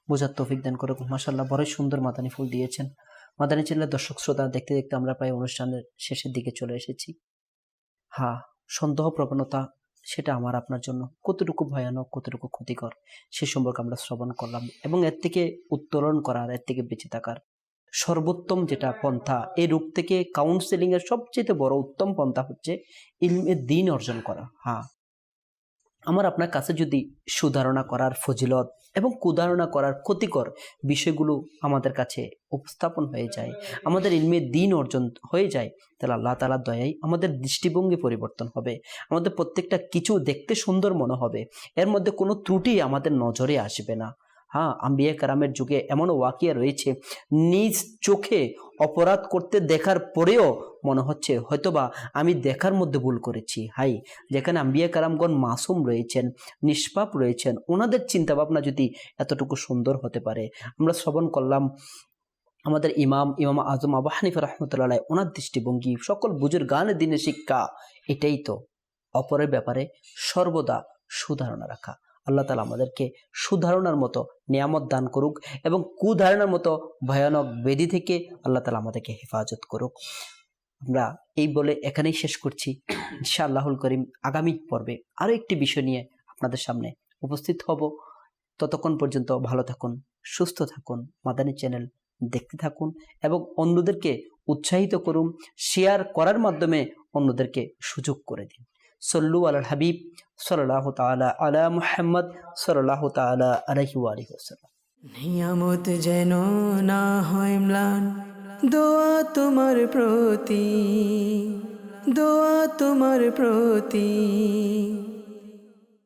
বোঝার তৌফিক দান করুক। মাশাআল্লাহ, বড়ই সুন্দর মাদানী ফুল দিয়েছেন। মাদানী চ্যানেলের দর্শক শ্রোতা, দেখতে দেখতে আমরা প্রায় অনুষ্ঠানের শেষের দিকে চলে এসেছি। হ্যাঁ, সন্দেহ প্রবণতা সেটা আমার আপনার জন্য কতটুকু ভয়ানক, কতটুকু ক্ষতিকর সে সম্পর্কে আমরা শ্রবণ করলাম, এবং এর থেকে উত্তোলন করার, এর থেকে বেঁচে থাকার সর্বোত্তম যেটা পন্থা, এই রূপ থেকে কাউন্সেলিং এর সবচেয়ে বড় উত্তম পন্থা হচ্ছে ইলমে দ্বীন অর্জন করা। হ্যাঁ, আমার আপনার কাছে যদি সুধারণা করার ফজিলত এবং কুধারণা করার ক্ষতিকর বিষয়গুলো আমাদের কাছে উপস্থাপন হয়ে যায়, আমাদের ইলমে দ্বীন অর্জন হয়ে যায়, তাহলে আল্লাহ তাআলার দয়ায় আমাদের দৃষ্টিভঙ্গি পরিবর্তন হবে, আমাদের প্রত্যেকটা কিছু দেখতে সুন্দর মনে হবে, এর মধ্যে কোনো ত্রুটি আমাদের নজরে আসবে না। হ্যাঁ, আম্বিয়া কারামের যুগে এমন ওয়াকিয়া রয়েছে, নিজ চোখে অপরাধ করতে দেখার পরেও মনে হচ্ছে হয়তোবা আমি দেখার মধ্যে ভুল করেছি। হাই, যেখানে আম্বিয়া কারামগণ মাসুম রয়েছেন, নিষ্পাপ রয়েছেন, ওনাদের চিন্তা ভাবনা যদি এতটুকু সুন্দর হতে পারে। আমরা শ্রবণ করলাম আমাদের ইমাম আজম আবু হানিফা রাহমাতুল্লাহ আলাইহি, ওনার দৃষ্টিভঙ্গি, সকল বুজুর্গানের দিনের শিক্ষা এটাই তো, অপরের ব্যাপারে সর্বদা সুধারণা রাখা। আল্লাহ তাআলা আমাদেরকে সুধারণার মতো নিয়ামত দান করুক, এবং কুধারণার মতো ভয়ানক বেদি থেকে আল্লাহ তাআলা আমাদেরকে হেফাজত করুক। আমরা এই বলে এখানেই শেষ করছি। ইনশাআল্লাহুল করিম আগামী পর্বে আরো একটি বিষয় নিয়ে আপনাদের সামনে উপস্থিত হব। ততক্ষণ পর্যন্ত ভালো থাকুন, সুস্থ থাকুন, মাদানী চ্যানেল দেখতে থাকুন এবং অন্যদেরকে উৎসাহিত করুন, শেয়ার করার মাধ্যমে অন্যদেরকে সুযোগ করে দিন। সল্লু আলাল হাবিব সাল্লাল্লাহু তাআলা আলা মুহাম্মদ সাল্লাল্লাহু তাআলা আলাইহি ওয়া আলিহি ওয়াসাল্লাম। নিয়ামত যেন না হয় ম্লান, দোয়া তোমার প্রতি, দোয়া তোমার প্রতি।